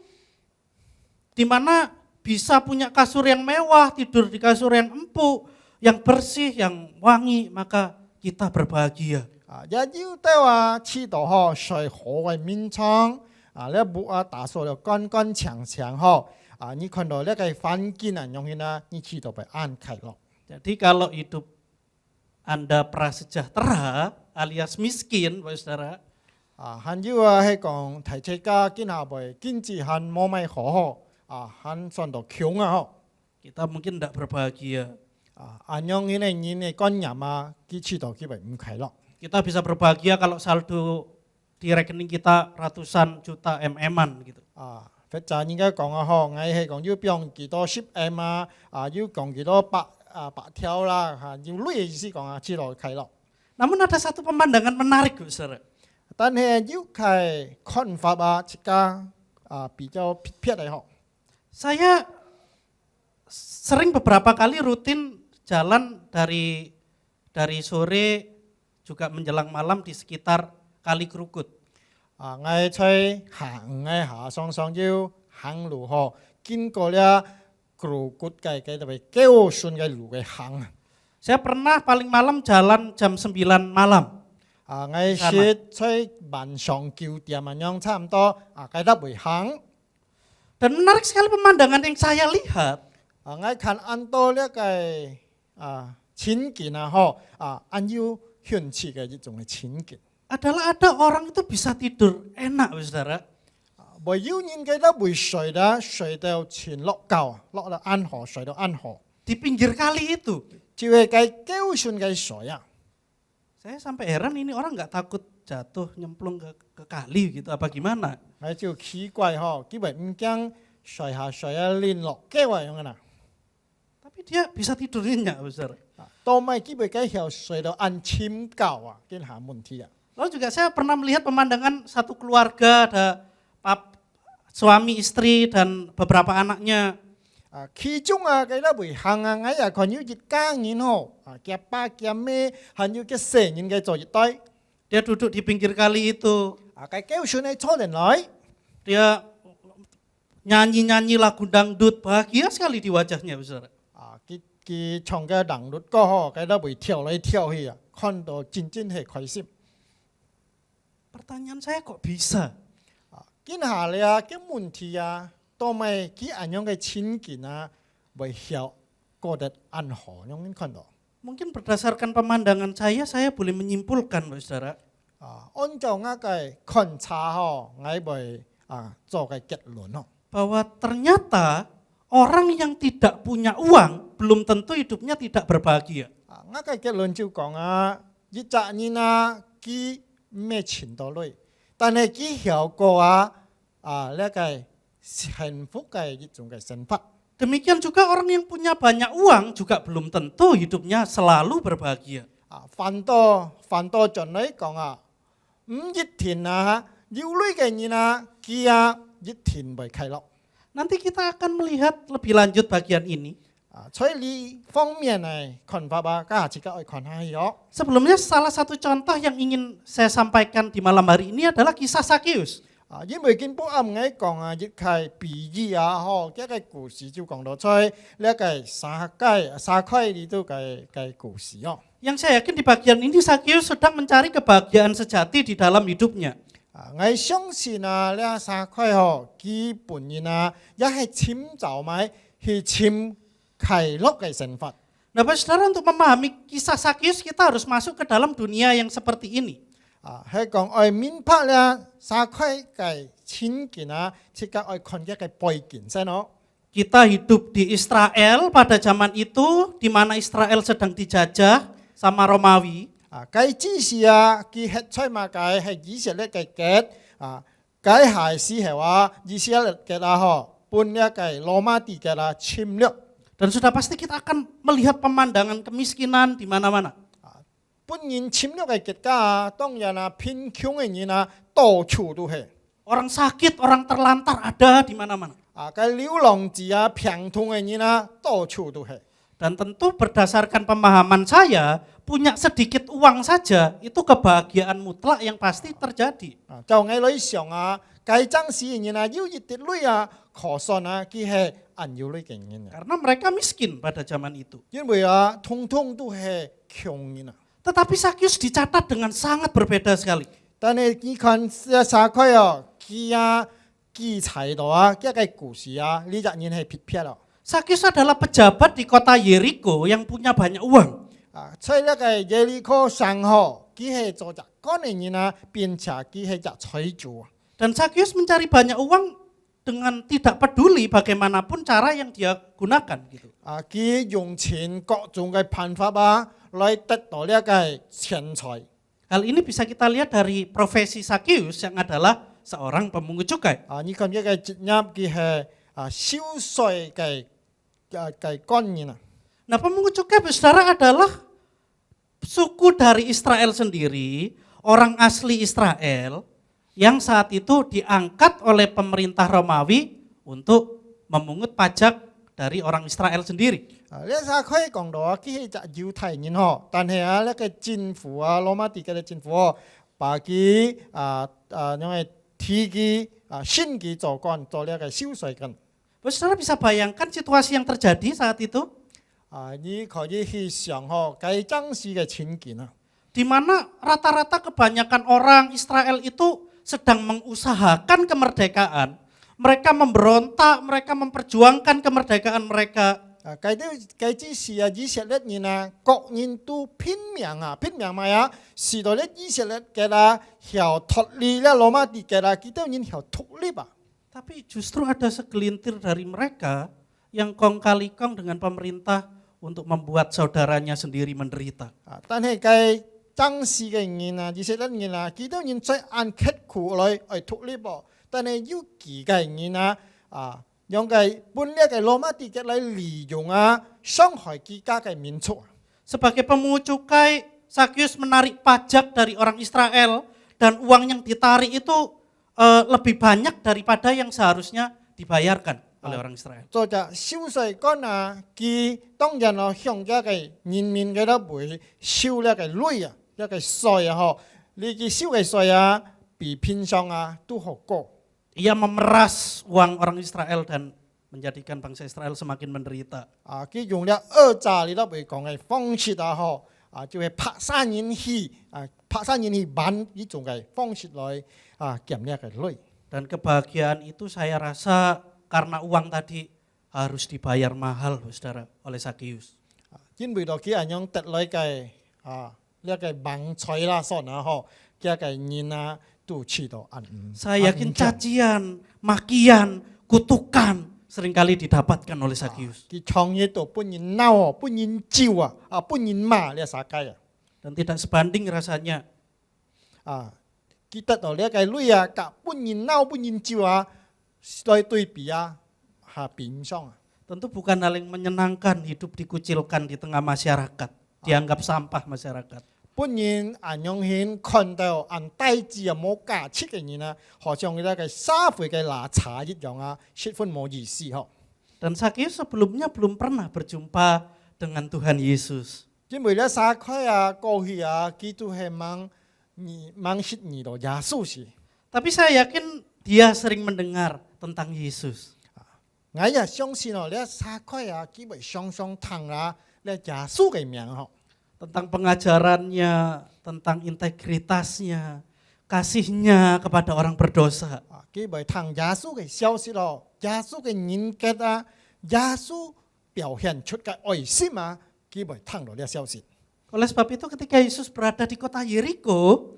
di mana bisa punya kasur yang mewah, tidur di kasur yang empuk, yang bersih, yang wangi, maka kita berbahagia. 也要到吃到睡好嘅面床你木打掃了乾淨你看到呢個環境用你吃到會快樂。 Jadi kalau hidup Anda prasejahtera alias miskin, Bapak Saudara, 還有係講提車家見下會經濟還冇咪好還算到窮kita mungkin tidak berbahagia. 用呢人嘅觀念佢吃到佢會唔快樂。 Kita bisa berbahagia kalau saldo di rekening kita ratusan juta MM-an gitu. 佛就應該講我係講要變幾多10M 要講幾多百條啦要累嘅意思講吃到快樂。 Namun ada satu pemandangan menarik, Bapak Saudara. 但係要係看法一家比較撇嚟學。 Saya sering beberapa kali rutin jalan dari sore juga menjelang malam di sekitar Kali Krukut. 我在行嘅下上要行路經過了krukut嘅特別較順嘅路嘅行。 Saya pernah paling malam jalan jam 9 malam. 我是在晚上9點樣差唔多記得會行。 Dan menarik sekali pemandangan yang saya lihat. 我看按多呢個情景按要向前嘅一種嘅情景。 Adalah ada orang itu bisa tidur enak, Bapak Saudara. 沒有人記得會睡到前落覺落到安好睡到安好。 Di pinggir kali itu. 就係計較順嘅水 Saya sampai heran ini orang nggak takut jatuh nyemplung ke kali gitu apa gimana? 我就奇怪佢咪唔驚水下連落嘅話樣啊？ Tapi dia bisa tidur nyenyak, Bapak Saudara. 都咪基本計條睡到按淺覺見下問題 Lalu juga saya pernah melihat pemandangan satu keluarga, ada suami, istri, dan beberapa anaknya. 其中記得會行我又看要一家人夾爸夾妹，還有嘅成人嘅做一堆。 Dia duduk di pinggir kali itu. 計較順嘅初年來， Dia nyanyi-nyanyi lagu dangdut, bahagia sekali di wajahnya, Bapak Saudara. 佢唱嘅人律歌記得會跳來跳去看到真係開心。 Pertanyaan saya kok bisa? 見下你嘅問題都咪佢按樣嘅情景會曉過得安好，樣看到。 Mungkin berdasarkan pemandangan saya boleh menyimpulkan, Bapak Saudara. 按照我嘅觀察我會做嘅結論。bahwa ternyata orang yang tidak punya uang belum tentu hidupnya tidak berbahagia. 我嘅結論就講啊，一隻人啊，佢咩錢都累，但係佢曉過呢個幸福嘅一種嘅生活。 Demikian juga orang yang punya banyak uang juga belum tentu hidupnya selalu berbahagia. 反倒盡嚟講啊，唔一定啊，有累嘅人啊，佢一定會快樂。 Nanti kita akan melihat lebih lanjut bagian ini. 所以呢方面呢看法啊，家下自己愛看下咗。 Sebelumnya salah satu contoh yang ingin saya sampaikan di malam hari ini adalah kisah Sakius. 因為見本暗嘅講啊，一係比喻啊，一個故事就講到出呢個撒該呢度嘅故事哦。 Yang saya yakin di bagian ini Sakius sedang mencari kebahagiaan sejati di dalam hidupnya. 我相信啊，呢撒該佢本人啊，一係尋找埋去尋快樂嘅生活。 Nah, Bapak Saudara, untuk memahami kisah Sakius kita harus masuk ke dalam dunia yang seperti ini. 係講愛明白咧撒該嘅情景啊，即刻愛看一個背景先咯。 Kita hidup di Israel pada zaman itu, di mana Israel sedang dijajah sama Romawi. 佢只是佢吃出嘛，佢係以色列嘅結佢係時候以色列嘅本一個羅馬帝嘅侵略。 Dan sudah pasti kita akan melihat pemandangan kemiskinan di mana-mana. 本人侵略嘅結果當然貧窮嘅人到處都係。 Orang sakit, orang terlantar ada di mana-mana. 佢流浪者貧窮嘅人到處都係。 Dan tentu berdasarkan pemahaman saya, punya sedikit uang saja itu kebahagiaan mutlak yang pasti terjadi. 就我嚟想佢當時人要一啲女可信佢係銀要女嘅人。 Karena mereka miskin pada zaman itu. 因為通通都係窮人。 Tetapi Sakius dicatat dengan sangat berbeda sekali. 但係你看撒該佢記載到一個故事呢隻人係撇撇咯。 Sakius adalah pejabat di kota Yeriko yang punya banyak uang. 所以呢個耶利哥城佢係做隻嗰啲人並且佢係隻財主。 Dan Sakius mencari banyak uang dengan tidak peduli bagaimanapun cara yang dia gunakan gitu. 佢用錢各種嘅辦法來得到呢個錢財。 Hal ini bisa kita lihat dari profesi Sakius yang adalah seorang pemungut cukai. 你看呢個職業佢係收稅嘅官人。 Nah, pemungut cukai Saudara adalah suku dari Israel sendiri, orang asli Israel yang saat itu diangkat oleh pemerintah Romawi untuk memungut pajak dari orang Israel sendiri. 呢撒該講到佢係隻猶太人但係呢個政府羅馬帝國嘅政府把佢因為提佢升佢做官做呢個收稅官。 Saudara bisa bayangkan situasi yang terjadi saat itu? 你可以去想佢當時嘅情景 Di mana rata-rata kebanyakan orang Israel itu sedang mengusahakan kemerdekaan. Mereka memberontak, mereka memperjuangkan kemerdekaan mereka. 佢只是以色列人各人都拼命嘛使到咧以色列嘅要脫離咧羅馬帝國佢都人要脫離吧。 Tapi justru ada segelintir dari mereka yang kong kali kong dengan pemerintah untuk membuat saudaranya sendiri menderita. 但係佢當時嘅人以色列人佢都人在按刻苦來脫離噃，但係要幾個人用佢本呢個羅馬帝國來利用傷害其他嘅民族。 Sebagai pemungut cukai, Sakius menarik pajak dari orang Israel dan uang yang ditarik itu lebih banyak daripada yang seharusnya dibayarkan oleh orang Israel. 做隻收稅官佢當然向一個人民嘅都會收呢個稅一個稅你嘅收嘅稅比平常都好高。 Ia memeras uang orang Israel dan menjadikan bangsa Israel semakin menderita. 佢用咗訛詐你都會講嘅方式就係拍山引起版呢種嘅方式來減呢個稅。 Dan kebahagiaan itu saya rasa karena uang tadi harus dibayar mahal, Saudara, oleh Sakius. 因為到佢用得來嘅呢個盲財啦，所嘅人都知道。 Saya yakin cacian, makian, kutukan seringkali didapatkan oleh Sakius. 佢創業度本人嬲哦，本人招本人罵呢撒該啊， Dan tidak sebanding rasanya 記得到呢個女啊，甲本人嬲本人招來對比比唔上 tentu bukan hal yang menyenangkan hidup dikucilkan di tengah masyarakat, dianggap sampah masyarakat. 本人永遠看到代志冇價值嘅人好像呢個社會嘅垃圾一樣十分冇意思嗬。 Dan Sakius sebelumnya belum pernah berjumpa dengan Tuhan Yesus. 因為呢撒該過去基督係mang識你到耶穌時， Tapi saya yakin dia sering mendengar tentang Yesus. 我也相信呢撒該基本上聽呢耶穌嘅名嗬。 Tentang pengajarannya, tentang integritasnya, kasihnya kepada orang berdosa. 基本聽耶穌嘅消息咯，耶穌嘅人格耶穌表現出嘅愛心基本聽到呢消息。 Oleh sebab itu ketika Yesus berada di kota Yeriko,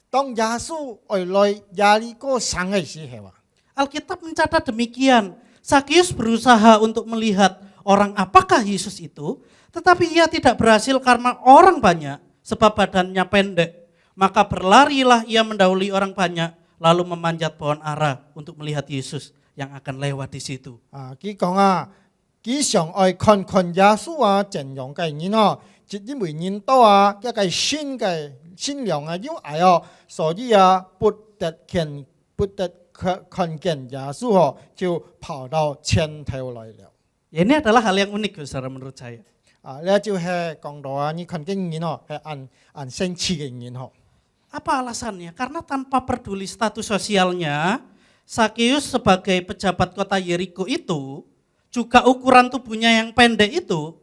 當耶穌來耶利哥城嘅時候 Alkitab mencatat demikian. Sakius berusaha untuk melihat orang apakah Yesus itu, tetapi ia tidak berhasil karena orang banyak, sebab badannya pendek. Maka berlarilah ia mendahului orang banyak, lalu memanjat pohon ara untuk melihat Yesus yang akan lewat di situ. 佢講佢想愛看耶穌陣容嘅人就因為人多一個善良有愛所以不得看見耶穌就跑到前頭來了。 Ya, ini adalah hal yang unik saudara menurut saya. 呢就係講到你看見人係按生氣嘅人 Apa alasannya? Karena tanpa peduli status sosialnya, Sakius sebagai pejabat kota Yeriko itu, juga ukuran tubuhnya yang pendek itu,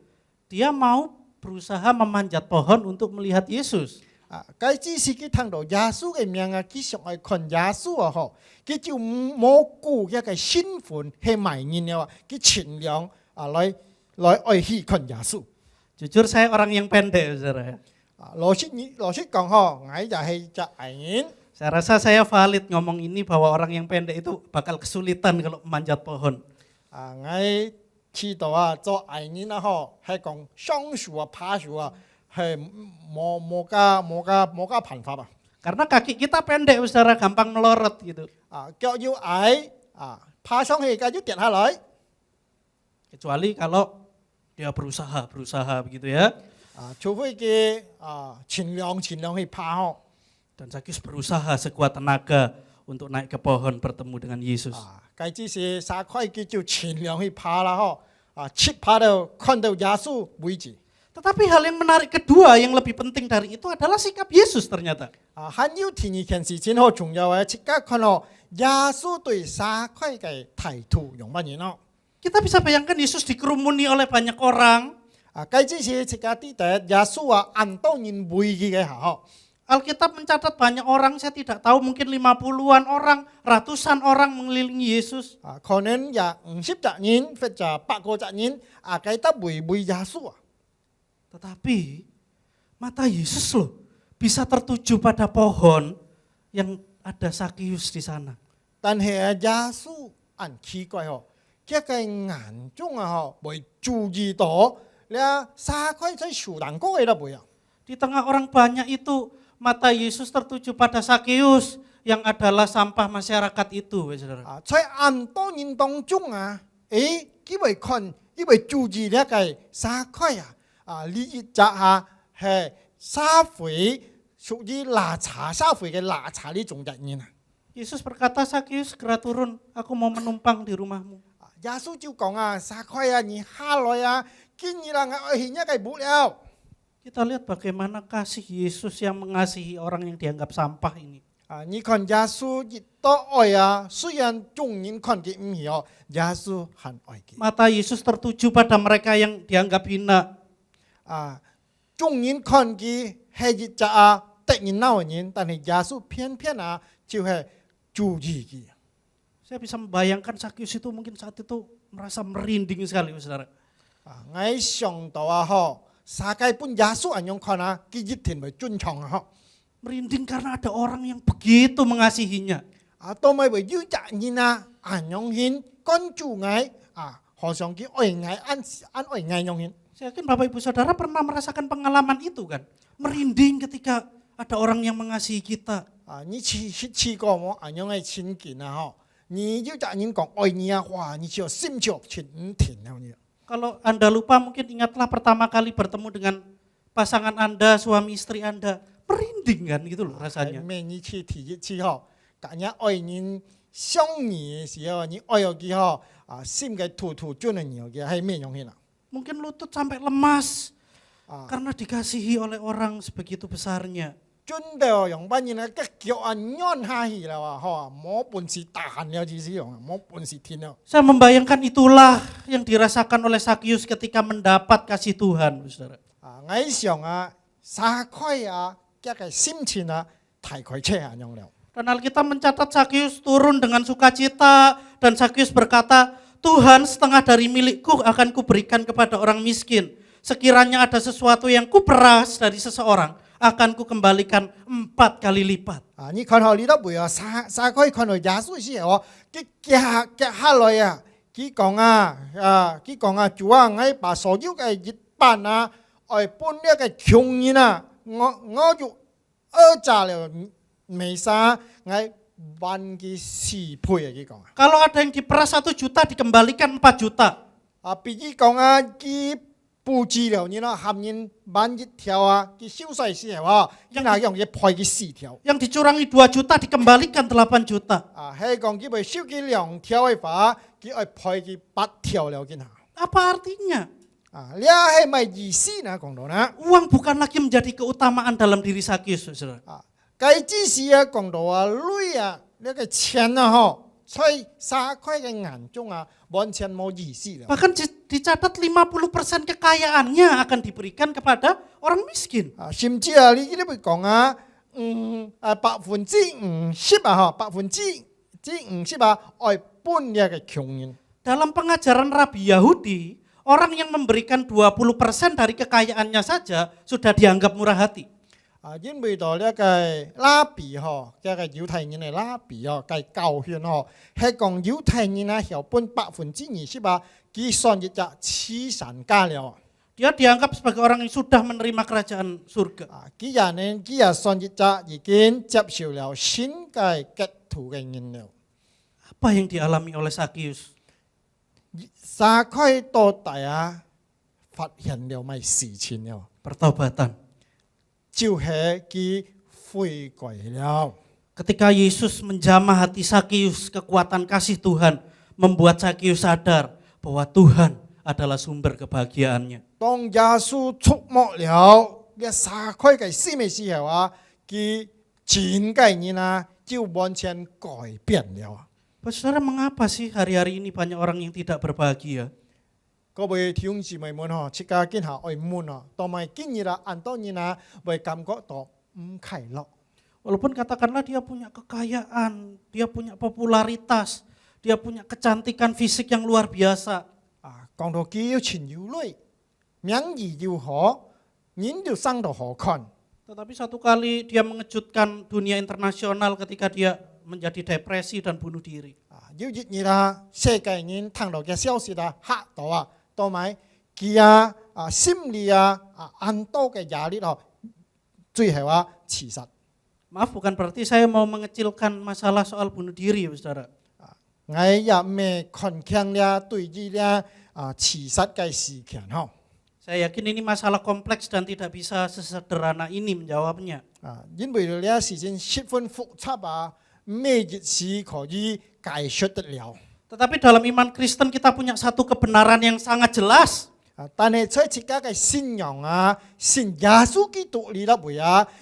dia mau berusaha memanjat pohon untuk melihat Yesus. 佢只是佢聽到耶穌嘅名佢想愛看耶穌佢就冇顧一個身份係埋人佢盡量來愛去看耶穌。 Jujur saya orang yang pendek, saudara. 老實講我就係隻藝人。 Saya rasa saya valid ngomong ini bahwa orang yang pendek itu bakal kesulitan kalau memanjat pohon. 我知道做藝人係講上樹爬樹係冇加辦法 Karena kaki kita pendek, saudara, gampang melorot gitu. 腳要矮爬上去就跌下來。 Kecuali kalau dia berusaha begitu ya. 除非佢盡量去爬 Dan Sakius berusaha sekuat tenaga untuk naik ke pohon bertemu dengan Yesus. 佢只是撒開佢就盡量去爬啦爬到看到耶穌為止。 Tetapi hal yang menarik kedua yang lebih penting dari itu adalah sikap Yesus ternyata. 還有第二件事情好重要嘅，即刻看到耶穌對撒該嘅態度用乜嘢咯？ Kita bisa bayangkan Yesus dikerumuni oleh banyak orang. 佢只是即刻啲耶穌按當然會嘅嚇。 Alkitab mencatat banyak orang, saya tidak tahu mungkin 50-an orang, ratusan orang mengelilingi Yesus. 可能也50隻人或者100個隻人佢都會耶穌 Tetapi mata Yesus loh bisa tertuju pada pohon yang ada Sakius di sana. 但係耶穌很奇怪佢嘅眼中會注意到你撒該在樹林嗰度會 Di tengah orang banyak itu, mata Yesus tertuju pada Sakius yang adalah sampah masyarakat itu, saudara. 在按當人當中佢會看，佢會注意呢個撒該呢一隻係社會屬於垃圾社會嘅垃圾呢種人 Yesus berkata, Sakius segera turun, aku mau menumpang di rumahmu. 耶穌就講撒該你下來見你啦我去呢個不了。 Kita lihat bagaimana kasih Yesus yang mengasihi orang yang dianggap sampah ini. 你看耶穌亦都愛雖然眾人看佢唔曉耶穌很愛佢 Mata Yesus tertuju pada mereka yang dianggap hina. 眾人看佢係一隻敵人鬧嘅人，但係耶穌偏偏就係注意佢。 Saya bisa membayangkan Sakius itu mungkin saat itu merasa merinding sekali, saudara. 我想到撒該本耶穌咁樣看佢一定會尊重 Merinding karena ada orang yang begitu mengasihinya. 都咪會有隻人安用心关注爱互相去爱爱按爱爱用心。 Saya yakin Bapak Ibu Saudara pernah merasakan pengalaman itu kan. Merinding ketika ada orang yang mengasihi kita. 你去过么？安用爱亲近吼，你就叫人讲爱你哇，你就心就亲甜了你。 Kalau Anda lupa mungkin ingatlah pertama kali bertemu dengan pasangan Anda, suami istri Anda. Merinding kan gitu loh rasanya. 每你去体验去吼，感觉爱人想你的时候，你爱要去吼心个突转的你个系咩用心啦？ Mungkin lutut sampai lemas 啊， karena dikasihi oleh orang sebegitu besarnya. 真的用把人个脚软下去啦哇吼，冇本事tahan了就是用，冇本事听了。 Saya membayangkan itulah yang dirasakan oleh Sakyus ketika mendapat kasih Tuhan, Saudara. 我想三块这个心情太快切用了。 Dan Alkitab mencatat Sakyus turun dengan sukacita dan Sakyus berkata, Tuhan, setengah dari milikku akan kuberikan kepada orang miskin. Sekiranya ada sesuatu yang kuperas dari seseorang, akan kukembalikan 4 kali lipat. 你看到你都背三块看到耶稣时候，佢夾下來佢講佢講主我把所有嘅一半愛搬呢個窮人我就2了未啥我還佢4倍佢講 Kalau ada yang diperas 1 juta, dikembalikan 4 juta. 比佢講佢布置了你含人萬一條佢收曬時候佢那用佢派佢4條 Yang dicurangi 2 juta, dikembalikan 8 juta. 係講佢被收佢2條嘅話佢愛派佢8條了佢下 Apa artinya? 呢係咪意思呢？講到呢？ Uang bukan lagi menjadi keutamaan dalam diri Sakyus, Saudara. 佢只是講到鐳呢個錢在3塊嘅眼中完全冇意思了。 Bahkan dicatat 50% kekayaannya akan diberikan kepada orang miskin. 甚至你呢邊講50%愛搬呢個窮人。 Dalam pengajaran Rabi Yahudi, orang yang memberikan 20% dari kekayaannya saja sudah dianggap murah hati. 因為到呢個拉比呢個猶太人嘅拉比嘅教訓係講猶太人要搬20%佢算一隻慈善家了。 Dia dianggap sebagai orang yang sudah menerima kerajaan surga. 佢也算一隻已經接受了新嘅基督嘅人了。 Apa yang dialami oleh Sakyus? 3塊到底發現了咩事情了？ Pertobatan. 就是佢悔改了。 Ketika Yesus menjamah hati Sakyus, kekuatan kasih Tuhan membuat Sakyus sadar bahwa Tuhan adalah sumber kebahagiaannya. 當耶穌觸摸了呢3塊嘅心嘅時候佢整個人就完全改變了。 Saudara, mengapa sih hari-hari ini banyak orang yang tidak berbahagia? 各位弟兄姊妹們切家見下愛悶同埋今日按多年會感覺到唔快樂。 Walaupun katakanlah dia punya kekayaan, dia punya popularitas, dia punya kecantikan fisik yang luar biasa. 講到佢有錢有女，名譽又好，人就生得好看。 Tetapi satu kali dia mengejutkan dunia internasional ketika dia menjadi depresi dan bunuh diri. 有一日世界人聽到嘅消息嚇到同埋佢心理很多嘅壓力最後自殺。 Maaf, bukan berarti saya mau mengecilkan masalah soal bunuh diri, ya saudara. 我也未看強了對於自殺嘅事件。 Saya yakin ini masalah kompleks dan tidak bisa sesederhana ini menjawabnya. 因為呢事情十分複雜咩意思可以解釋得了。 Tetapi dalam iman Kristen kita punya satu kebenaran yang sangat jelas. 但係在自家嘅信仰信耶穌基督裏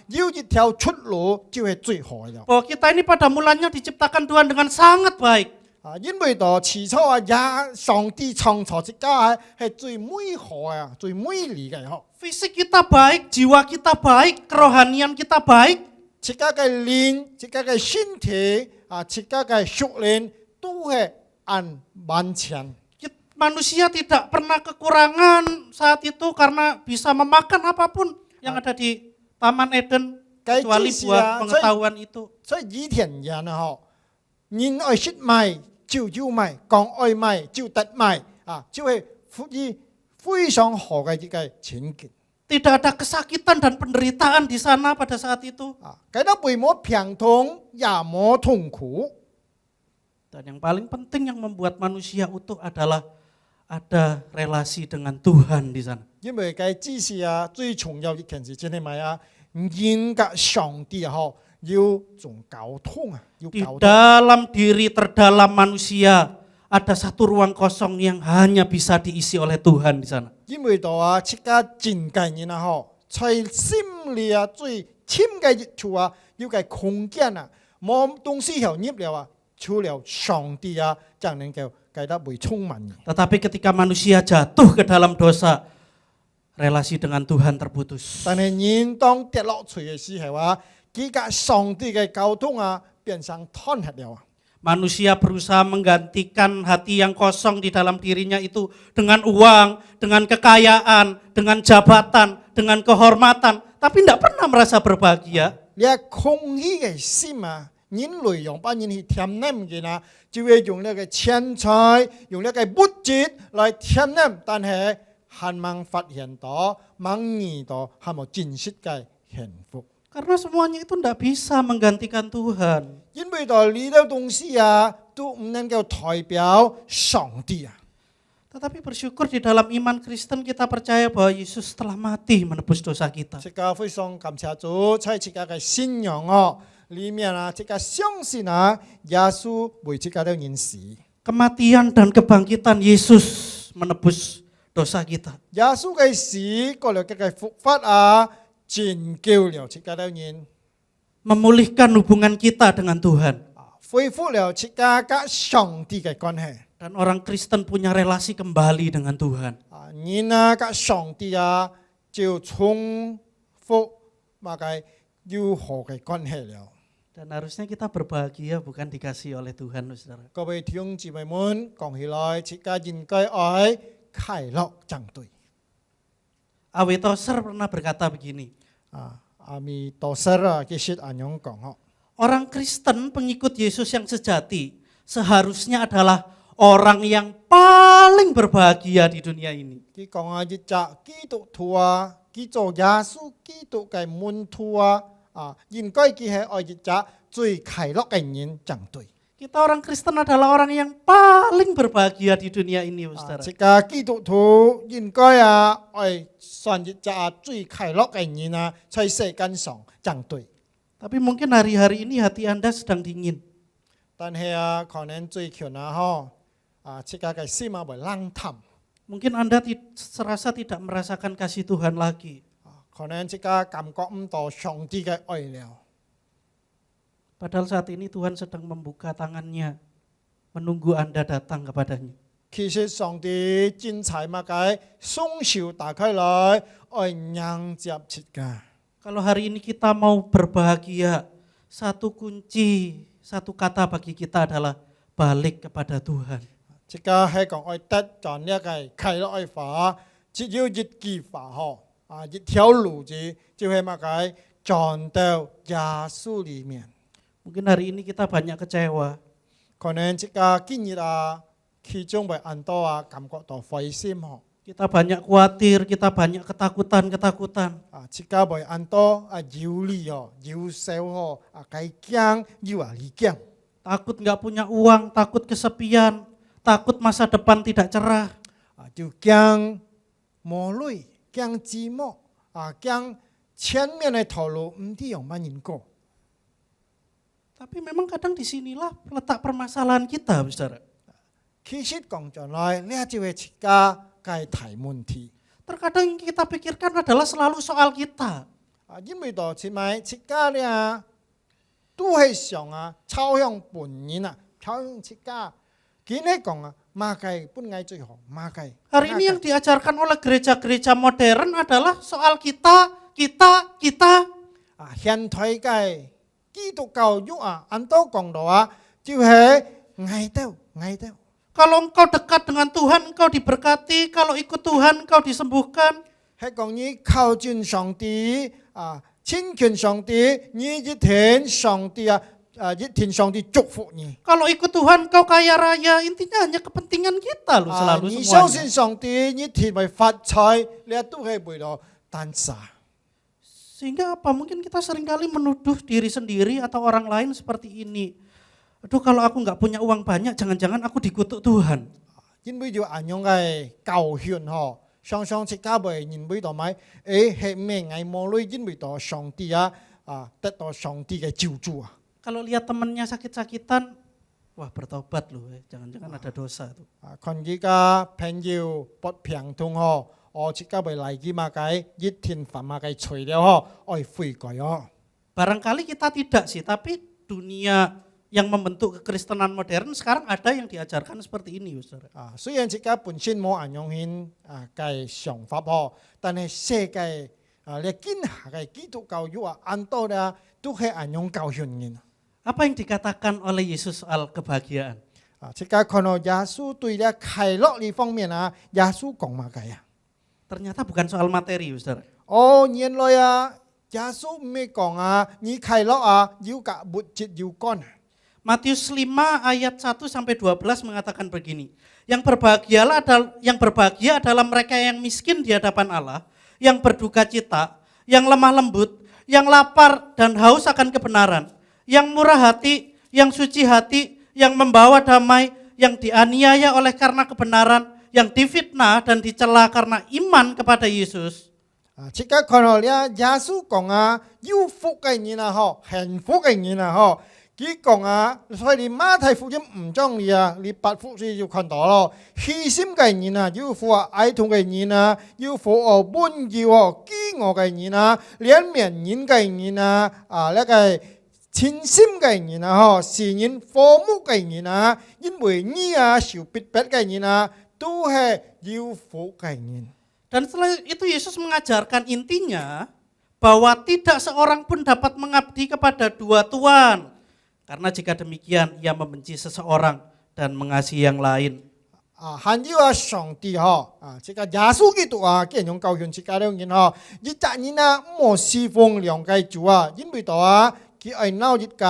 有一條出路就係最好嘅。 Bahwa kita ini pada mulanya diciptakan Tuhan dengan sangat baik. 因為到起初上帝創造自家係最美好最美麗嘅。 Fisik kita baik, jiwa kita baik, kerohanian kita baik. 自家嘅靈、自家嘅身體自家嘅屬靈都係按完全。 Manusia tidak pernah kekurangan saat itu karena bisa memakan apapun yang ada di Taman Eden kecuali buah pengetahuan itu. 所以以前人人愛出賣就有买，讲爱买就得买啊，就会非常好嘅一个情景 Tidak ada kesakitan dan penderitaan di sana pada saat itu. 啊，佢都唔冇病痛，也冇痛苦 Dan yang paling penting yang membuat manusia utuh adalah ada relasi dengan Tuhan di sana. 因為佢只是啊最重要一件事，真係咪啊？人格上帝啊，嗬，要做溝通啊，要 Di 溝通。 dalam diri terdalam manusia ada satu ruang kosong yang hanya bisa diisi oleh Tuhan di sana. 因為到啊，切家真嘅人啊，嗬，在心裏啊最深嘅一處啊，要嘅空間啊，冇東西又入了啊，除了上帝啊，才能夠計得會充滿。 Tetapi ketika manusia jatuh ke dalam dosa, relasi dengan Tuhan terputus. 但係人當跌落去嘅時候啊，佢甲上帝嘅溝通啊，變成斷絕了啊。 Manusia berusaha menggantikan hati yang kosong di dalam dirinya itu dengan uang, dengan kekayaan, dengan jabatan, dengan kehormatan, tapi tidak pernah merasa berbahagia. 你係空虛嘅心啊，人類用把人去填滿嘅啊，就會用呢個錢財，用呢個物質來填滿，但係還冇發現到，冇遇到，係冇真實嘅幸福。 Karena semuanya itu tidak bisa menggantikan Tuhan. 因為到呢啲東西啊，都唔能夠代表上帝啊。 Tetapi bersyukur di dalam iman Kristen kita percaya bahwa Yesus telah mati menebus dosa kita. 這個非常感謝主，在這個嘅信仰哦，裡面啊，這個相信啊，耶穌為這個的人死。 Kematian dan kebangkitan Yesus menebus dosa kita. 耶穌嘅死，過了嘅復活啊，拯救了這個的人。 Memulihkan hubungan kita dengan Tuhan. 恢復了這個跟上帝嘅關係。 Dan orang Kristen punya relasi kembali dengan Tuhan. 啊，人啊跟上帝啊就重複嘛個友好嘅關係了。 Dan harusnya kita berbahagia bukan dikasih oleh Tuhan, saudara. 各位弟兄姊妹們，講起來，這個應該愛快樂相對。 A.W. Tozer pernah berkata begini, 啊，阿彌陀佛啊，其實咁樣講哦。 orang Kristen pengikut Yesus yang sejati seharusnya adalah orang yang paling berbahagia di dunia ini. 佢講啊，一隻基督徒啊，佢做耶穌基督嘅門徒啊，啊，應該佢係愛一隻最快樂嘅人相對。 Kita orang Kristen adalah orang yang paling berbahagia di dunia ini, 啊， saudara. 這個基督徒應該啊，愛選一隻最快樂嘅人啊，在世間上相對。 Tapi mungkin hari-hari ini hati Anda sedang dingin. 但係啊，可能最近啊，嗬，啊，這個嘅心啊會冷淡。 Mungkin Anda serasa tidak merasakan kasih Tuhan lagi. 可能這個感覺唔到上帝嘅愛了。 Padahal saat ini Tuhan sedang membuka tangannya, menunggu Anda datang kepadanya. 其實上帝真財物嘅雙手打開來，愛迎接切㗎。 Kalau hari ini kita mau berbahagia, satu kunci, satu kata bagi kita adalah balik kepada Tuhan. 這個係講愛得在呢個快樂愛法，只要一句話嗬，啊一條路子就係乜嘅轉到耶穌裡面。 Mungkin hari ini kita banyak kecewa, 可能這個今日啊，其中會很多啊感覺到灰心嗬， kita banyak khawatir, kita banyak ketakutan. 啊這個會很多啊憂慮哦、憂愁哦、啊計驚、憂啊理驚。 Takut nggak punya uang, takut kesepian, takut masa depan tidak cerah. 啊，就驚無淚，驚寂寞，啊，驚前面嘅道路唔知用乜人過。 Tapi memang kadang disinilah letak permasalahan kita, saudara. 其實講上來，呢就係一個嘅大問題。 Terkadang yang kita pikirkan adalah selalu soal kita. 啊，因為到前咪一個咧，都係想啊，朝向本人啊，朝向一個，佢呢講啊，馬計本來最好，馬計。 Hari ini yang diajarkan oleh gereja-gereja modern adalah soal kita. 啊，現代嘅基督教育啊，按都講到啊，就係愛鬥。 Kalau engkau dekat dengan Tuhan, engkau diberkati. Kalau ikut Tuhan, engkau disembuhkan. 係講你靠近上帝啊，親近上帝，你一聽上帝啊，一天上帝祝福你。 Kalau ikut Tuhan kau kaya raya, intinya hanya kepentingan kita loh 啊，selalu 你相 semuanya. 信上帝，一天會發財，你都係為了單殺。 Sehingga apa? Mungkin kita seringkali menuduh diri sendiri atau orang lain seperti ini. Aduh kalau aku nggak punya uang banyak, jangan-jangan aku dikutuk Tuhan. 因為要咁樣嘅教訓嗬，常常即家會認為到咪，係咩藝魔類因為到上帝得到上帝嘅救助啊。 Kalau lihat temannya sakit-sakitan, wah bertobat loh, jangan-jangan ada dosa tuh. 看而家朋友不平痛嗬，我即家會嚟嘅嘛計，一天飯嘛計除了嗬，愛悔改哦。 Barangkali kita tidak sih, tapi dunia yang membentuk kekristenan modern sekarang ada yang diajarkan seperti ini, Saudara. 雖然即家本身冇按樣顯嘅想法嗬，但係世界你見下嘅基督教育按到咧都係按樣教訓嘅。 Apa yang dikatakan oleh Yesus soal kebahagiaan? 即家看到耶穌對咧快樂呢方面耶穌講乜嘅啊？ Ternyata bukan soal materi, Saudara. 原來耶穌唔係講你快樂要กับ物質有關。 Matius 5 ayat 1 sampai 12 mengatakan begini. Yang berbahagia adalah mereka yang miskin di hadapan Allah, yang berduka cita, yang lemah lembut, yang lapar dan haus akan kebenaran, yang murah hati, yang suci hati, yang membawa damai, yang dianiaya oleh karena kebenaran, yang difitnah dan dicela karena iman kepada Yesus. 即刻看到咧，耶穌講有福嘅人幸福嘅人佢講所以你馬太福音5章你8福音就看到咯，虛心嘅人有福哀痛嘅人有福溫柔飢餓嘅人憐憫人嘅人呢個清心嘅人是人和睦嘅人因為你受逼迫嘅人都係有福嘅人。 Dan setelah itu Yesus mengajarkan intinya bahwa tidak seorang pun dapat mengabdi kepada dua tuan. Karena jika demikian ia membenci seseorang dan mengasihi yang lain. 還要上帝即個耶穌基督既然用教訓即個兩人一隻人冇侍奉兩個主因為到佢愛鬧一個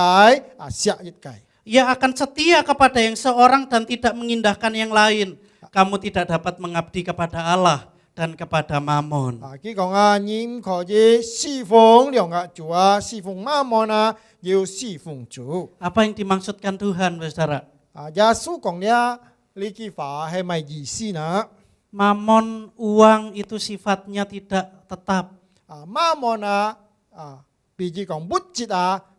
殺一個。 Ia akan setia kepada yang seorang dan tidak mengindahkan yang lain. Kamu tidak dapat mengabdi kepada Allah dan kepada Mamon. 佢講你唔可以侍奉兩個主侍奉媽媽要侍奉主。 Apa yang dimaksudkan Tuhan, Saudara? 耶穌講呢句話係咪意思呢？ Mamon, uang itu sifatnya tidak tetap. 媽媽比如講物質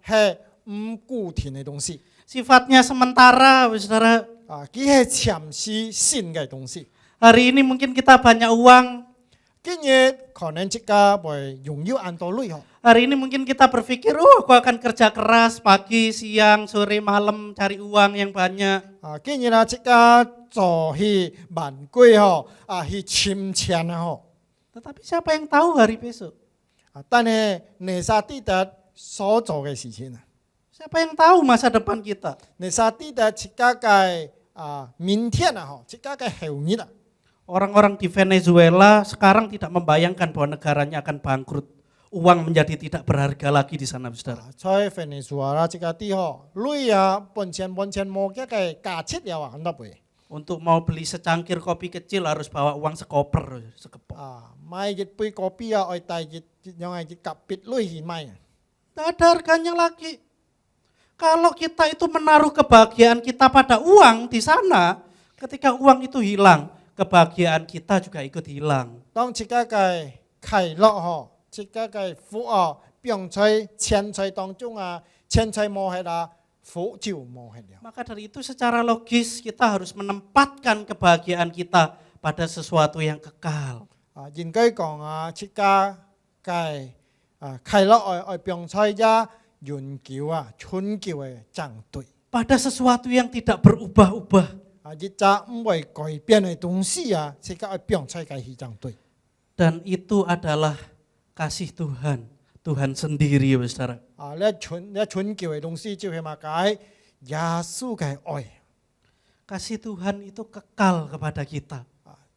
係唔固定嘅東西。 Sifatnya sementara, Saudara. 佢係暫時性嘅東西。 Hari ini mungkin kita banyak uang. 今日可能即個會擁有很多類 Hari ini mungkin kita berpikir, aku akan kerja keras pagi, siang, sore, malam, cari uang yang banyak. 今日即個做去萬貴去簽錢 Tetapi siapa yang tahu hari besok? 但係你沙地得所做嘅事情 Siapa yang tahu masa depan kita? 你沙地得即個嘅明天即個嘅後日 Orang-orang di Venezuela sekarang tidak membayangkan bahwa negaranya akan bangkrut. Uang menjadi tidak berharga lagi di sana, Saudara. 在Venezuela即個地類本錢冇嘅價值了很多倍 Untuk mau beli secangkir kopi kecil harus bawa uang sekoper, sekepok. 買一杯kopi 愛帶一kapit類買 Tidak ada harganya lagi. Kalau kita itu menaruh kebahagiaan kita pada uang di sana, ketika uang itu hilang, kebahagiaan kita juga ikut hilang. 當即個嘅快樂即個嘅福並在錢財當中錢財冇係福就冇係了。 Maka dari itu secara logis kita harus menempatkan kebahagiaan kita pada sesuatu yang kekal. 應該講即個嘅快樂愛並在永久春久嘅相對。 Pada sesuatu yang tidak berubah-ubah. 一隻唔會改變嘅東西即個愛並在嘅相對。 Dan itu adalah kasih Tuhan. Tuhan sendiri, Saudara. 呢春久嘅東西就係乜解？耶穌嘅愛。 Kasih Tuhan itu kekal kepada kita.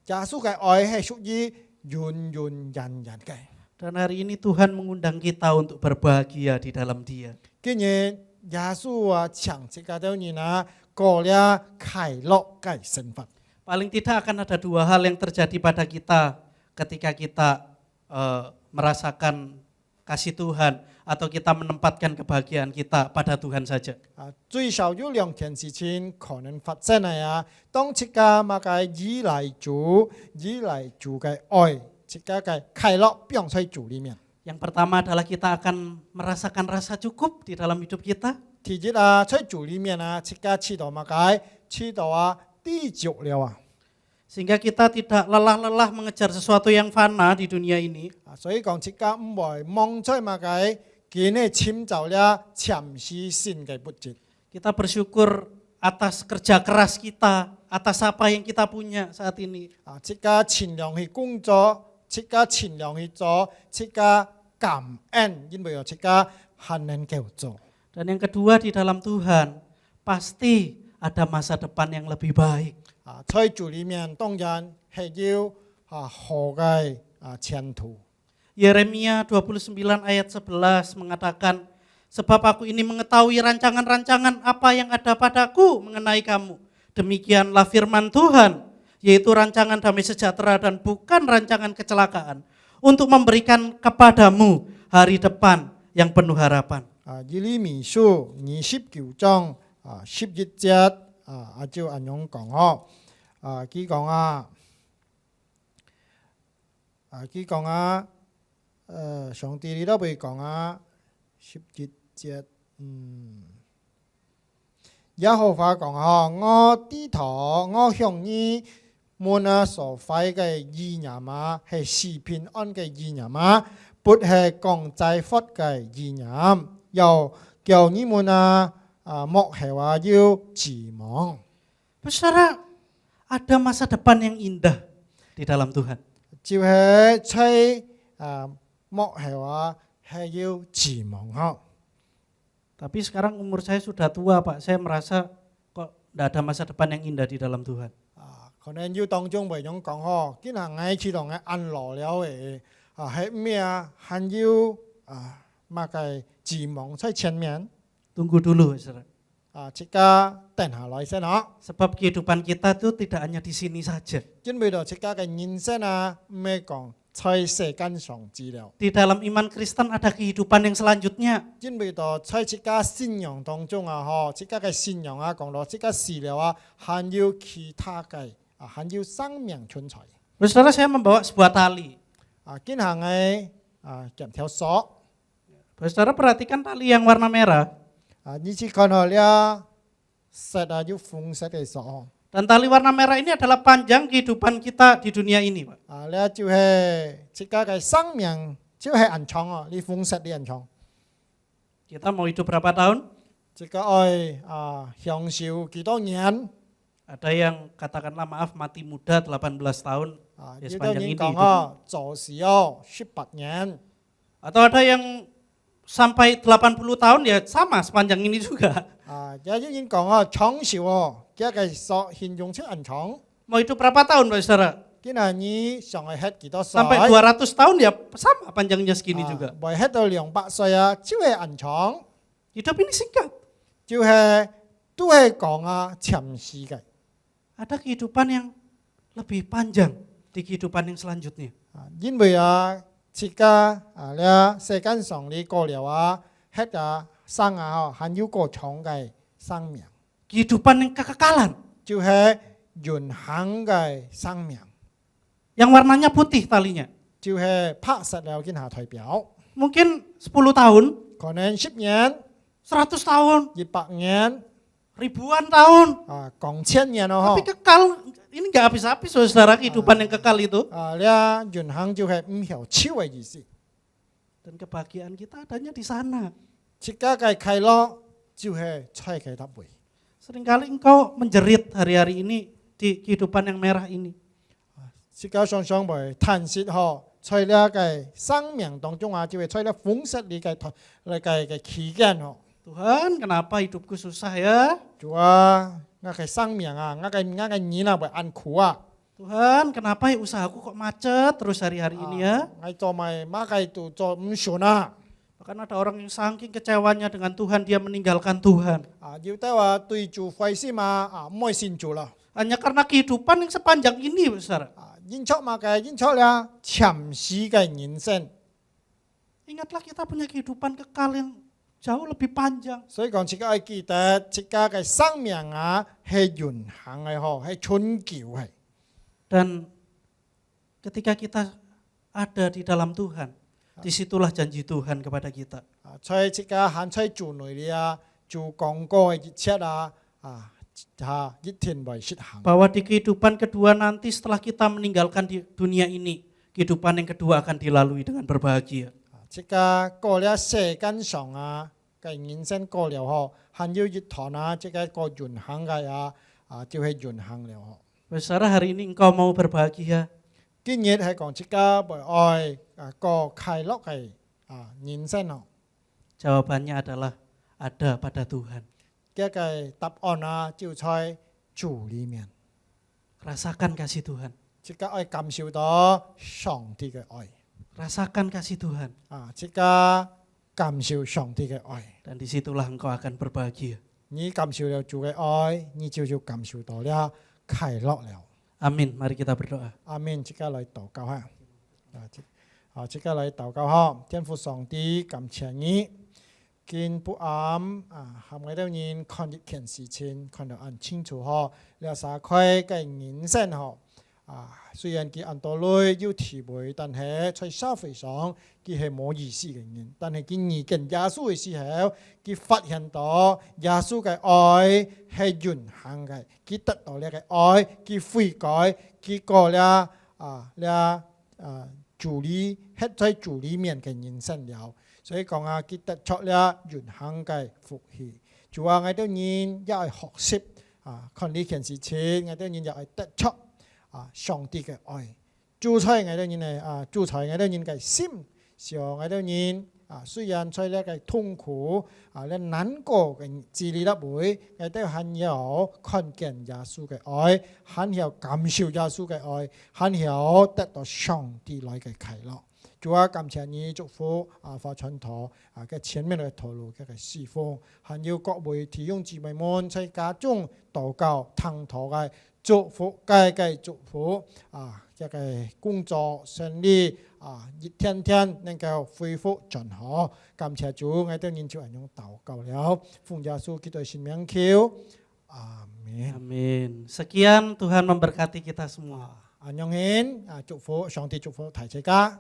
耶穌嘅愛係屬於永永遠遠嘅。 Dan hari ini Tuhan mengundang kita untuk berbahagia di dalam Dia. 今日耶稣啊，抢这个的人啊，过了快乐嘅生活。 Paling tidak akan ada dua hal yang terjadi pada kita ketika kita merasakan kasih Tuhan atau kita menempatkan kebahagiaan kita pada Tuhan saja. 最少有2件事情可能發生啊。當這個嘛嘅依賴主嘅愛，這個嘅快樂變在主裡面。 Yang pertama adalah kita akan merasakan rasa cukup di dalam hidup kita. 第一啊，在主裡面啊，這個知道嘛嘅，知道啊，知足了啊。 Sehingga kita tidak lelah-lelah mengejar sesuatu yang fana di dunia ini. 所以講這個唔會望在嘛嘅，見你尋找了潛視性嘅物質。 Kita bersyukur atas kerja keras kita, atas apa yang kita punya saat ini. 這個盡量去工作，這個盡量去做，這個感恩，因為有這個還能夠做。 Dan yang kedua di dalam Tuhan, pasti ada masa depan yang lebih baik. 在主裡面當然係要好嘅前途。 Yeremia 29 ayat 11 mengatakan, sebab aku ini mengetahui rancangan-rancangan apa yang ada padaku mengenai kamu. Demikianlah firman Tuhan, yaitu rancangan damai sejahtera dan bukan rancangan kecelakaan, untuk memberikan kepadamu hari depan yang penuh harapan. 以利米書29章11節就咁樣講佢講上帝你都會講11節耶和華講我低頭我向你們所揮嘅意念係是平安嘅意念不係降災禍嘅意念，又叫你們莫係話要指望。 Saudara, ada masa depan yang indah di dalam Tuhan. 就係在莫係話係要指望。 Tapi sekarang umur saya sudah tua, Pak. Saya merasa kok tidak ada masa depan yang indah di dalam Tuhan. 可能要當中為咗講今日我知道我按落了嘅係咩還要乜嘅指望在前面。 Tunggu dulu, saudara. 這個等下來先Sebab kehidupan kita itu tidak hanya di sini saja. 因為到這個嘅人生唔係講在世間上治療。 Di dalam iman Kristen ada kehidupan yang selanjutnya. 因為到在這個信仰當中這個嘅信仰講到這個治療還要其他嘅還要生命存在。 Saudara, saya membawa sebuah tali. 今下我夾條索。 Saudara perhatikan tali yang warna merah. 你只看到了色要紅色嘅索。 Dan tali warna merah ini adalah panjang kehidupan kita di dunia ini, Pak. 呢就係這個嘅生命就係延長你紅色嘅延長。 Kita mau hidup berapa tahun? 這個愛享受幾多年？ Ada yang katakanlah maaf mati muda 18 tahun ya 幾多 sepanjang 年 ini 講 hidupnya. 做事要18年。 Atau ada yang sampai 80 tahun ya sama sepanjang ini juga. 有啲人講長壽這個索形容出延長。 Mau hidup berapa tahun, Pak Saudara? 今日你上去吃幾多歲？ Sampai 200 tahun ya sama panjangnya segini juga. 未吃到200歲就係延長， Hidup ini singkat. 就係都係講潛視嘅。 Ada kehidupan yang lebih panjang di kehidupan yang selanjutnya. 因為這個咧世間上你過了吃生還要過長嘅生命， Kehidupan yang kekekalan. 就係永恆嘅生命， Yang warnanya putih talinya. 就係拍實了見下代表， Mungkin 10 tahun, 可能10年、 100 tahun, 100年、 ribuan tahun. 講千年 Tapi kekal, ini nggak habis-habis saudara kehidupan yang kekal itu. 咧永恆就係唔曉超嘅意思。 Dan kebahagiaan kita adanya di sana. 這個嘅快樂就係在佢搭位。 Seringkali engkau menjerit hari-hari ini di kehidupan yang merah ini. 這個常常會嘆息在呢個生命當中就係在呢風色裏嘅期間 Tuhan, kenapa hidupku susah ya? 主我嘅生命我嘅人會按苦 Tuhan, kenapa usahaku kok macet terus hari-hari ini ya? 我做咪乜嘅做唔順 Bahkan ada orang yang saking kecewanya dengan Tuhan, dia meninggalkan Tuhan. 要得話對主灰心嘛，唔愛信主啦。 Hanya karena kehidupan yang sepanjang ini, saudara. 認錯嘛嘅認錯啦，潛死嘅人生。 Ingatlah kita punya kehidupan kekal yang jauh lebih panjang. 所以講，自家要記得，自家嘅生命啊係永恆嘅嗬，係春久嘅。 Dan ketika kita ada di dalam Tuhan, disitulah janji Tuhan kepada kita. 所以自家行出主內裡啊，做廣告嘅一切啊，一天為實行。 Bahwa di kehidupan kedua nanti setelah kita meninggalkan di dunia ini, kehidupan yang kedua akan dilalui dengan berbahagia. 自家過了世間上啊嘅人生過了嗬，還要一堂啊，自家過永恆嘅就係永恆了嗬。 Saudara, hari ini engkau mau berbahagia? 今日係講自家為愛過快樂嘅人生嗬。 Jawabannya adalah ada pada Tuhan. 嘅答案啊，就在主裡面。 Rasakan kasih Tuhan. 自家愛感受到上帝嘅愛 Rasakan kasih Tuhan. 自家感受上帝嘅愛。 Dan disitulah engkau akan berbahagia. 你感受了主嘅愛，你就感受到了快樂了。 Amin. Mari kita berdoa. 阿們，即刻來禱告下。即刻來禱告下。天父上帝，感謝你。見不暗係咪都人看一件事情，看得很清楚嗬。了撒開嘅人生嗬。雖然佢很多類要體會，但係在社會上佢係冇意思嘅人。但係佢遇見耶穌嘅時候，佢發現到耶穌嘅愛係永恆嘅，佢得到呢個愛，佢悔改，佢過了主裡喺主裡面嘅人生了。所以講佢得出了永恆嘅福氣。主話我哋人也係學習看呢件事情，我哋人也係得出。上帝嘅愛，主宰我哋人嘅主宰我哋人嘅心，使我哋人雖然在呢個痛苦呢難過嘅治理得會，我哋很有看見耶穌嘅愛，很有感受耶穌嘅愛，很有得到上帝來嘅快樂。主啊，感謝你祝福發傳陀嘅前面嘅道路嘅侍奉，還有各位弟兄姊妹們在家中禱告聽禱嘅。祝福，祝福一個工作順利一天天能夠恢復盡好。感謝主，我哋人就係用禱告了，奉耶穌基督嘅名求，阿門。 Amin. Sekian, Tuhan memberkati kita semua. 安永恩祝福，上帝祝福大家。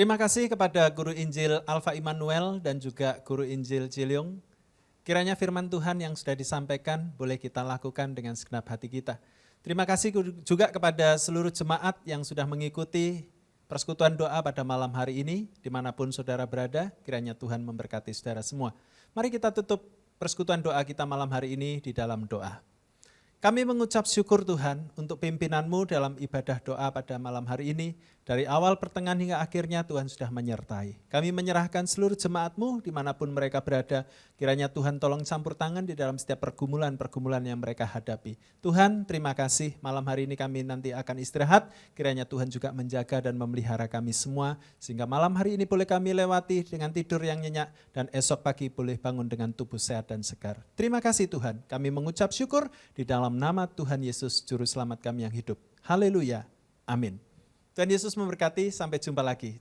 Terima kasih kepada Guru Injil Alfa Immanuel dan juga Guru Injil Ciliung. Kiranya firman Tuhan yang sudah disampaikan boleh kita lakukan dengan segenap hati kita. Terima kasih juga kepada seluruh jemaat yang sudah mengikuti persekutuan doa pada malam hari ini, dimanapun saudara berada, kiranya Tuhan memberkati saudara semua. Mari kita tutup persekutuan doa kita malam hari ini di dalam doa. Kami mengucap syukur Tuhan untuk pimpinanmu dalam ibadah doa pada malam hari ini. Dari awal pertengahan hingga akhirnya Tuhan sudah menyertai. Kami menyerahkan seluruh jemaatmu dimanapun mereka berada. Kiranya Tuhan tolong campur tangan di dalam setiap pergumulan-pergumulan yang mereka hadapi. Tuhan terima kasih malam hari ini kami nanti akan istirahat. Kiranya Tuhan juga menjaga dan memelihara kami semua. Sehingga malam hari ini boleh kami lewati dengan tidur yang nyenyak. Dan esok pagi boleh bangun dengan tubuh sehat dan segar. Terima kasih Tuhan. Kami mengucap syukur di dalam nama Tuhan Yesus Juru Selamat kami yang hidup. Haleluya. Amin. Tuhan Yesus memberkati, sampai jumpa lagi.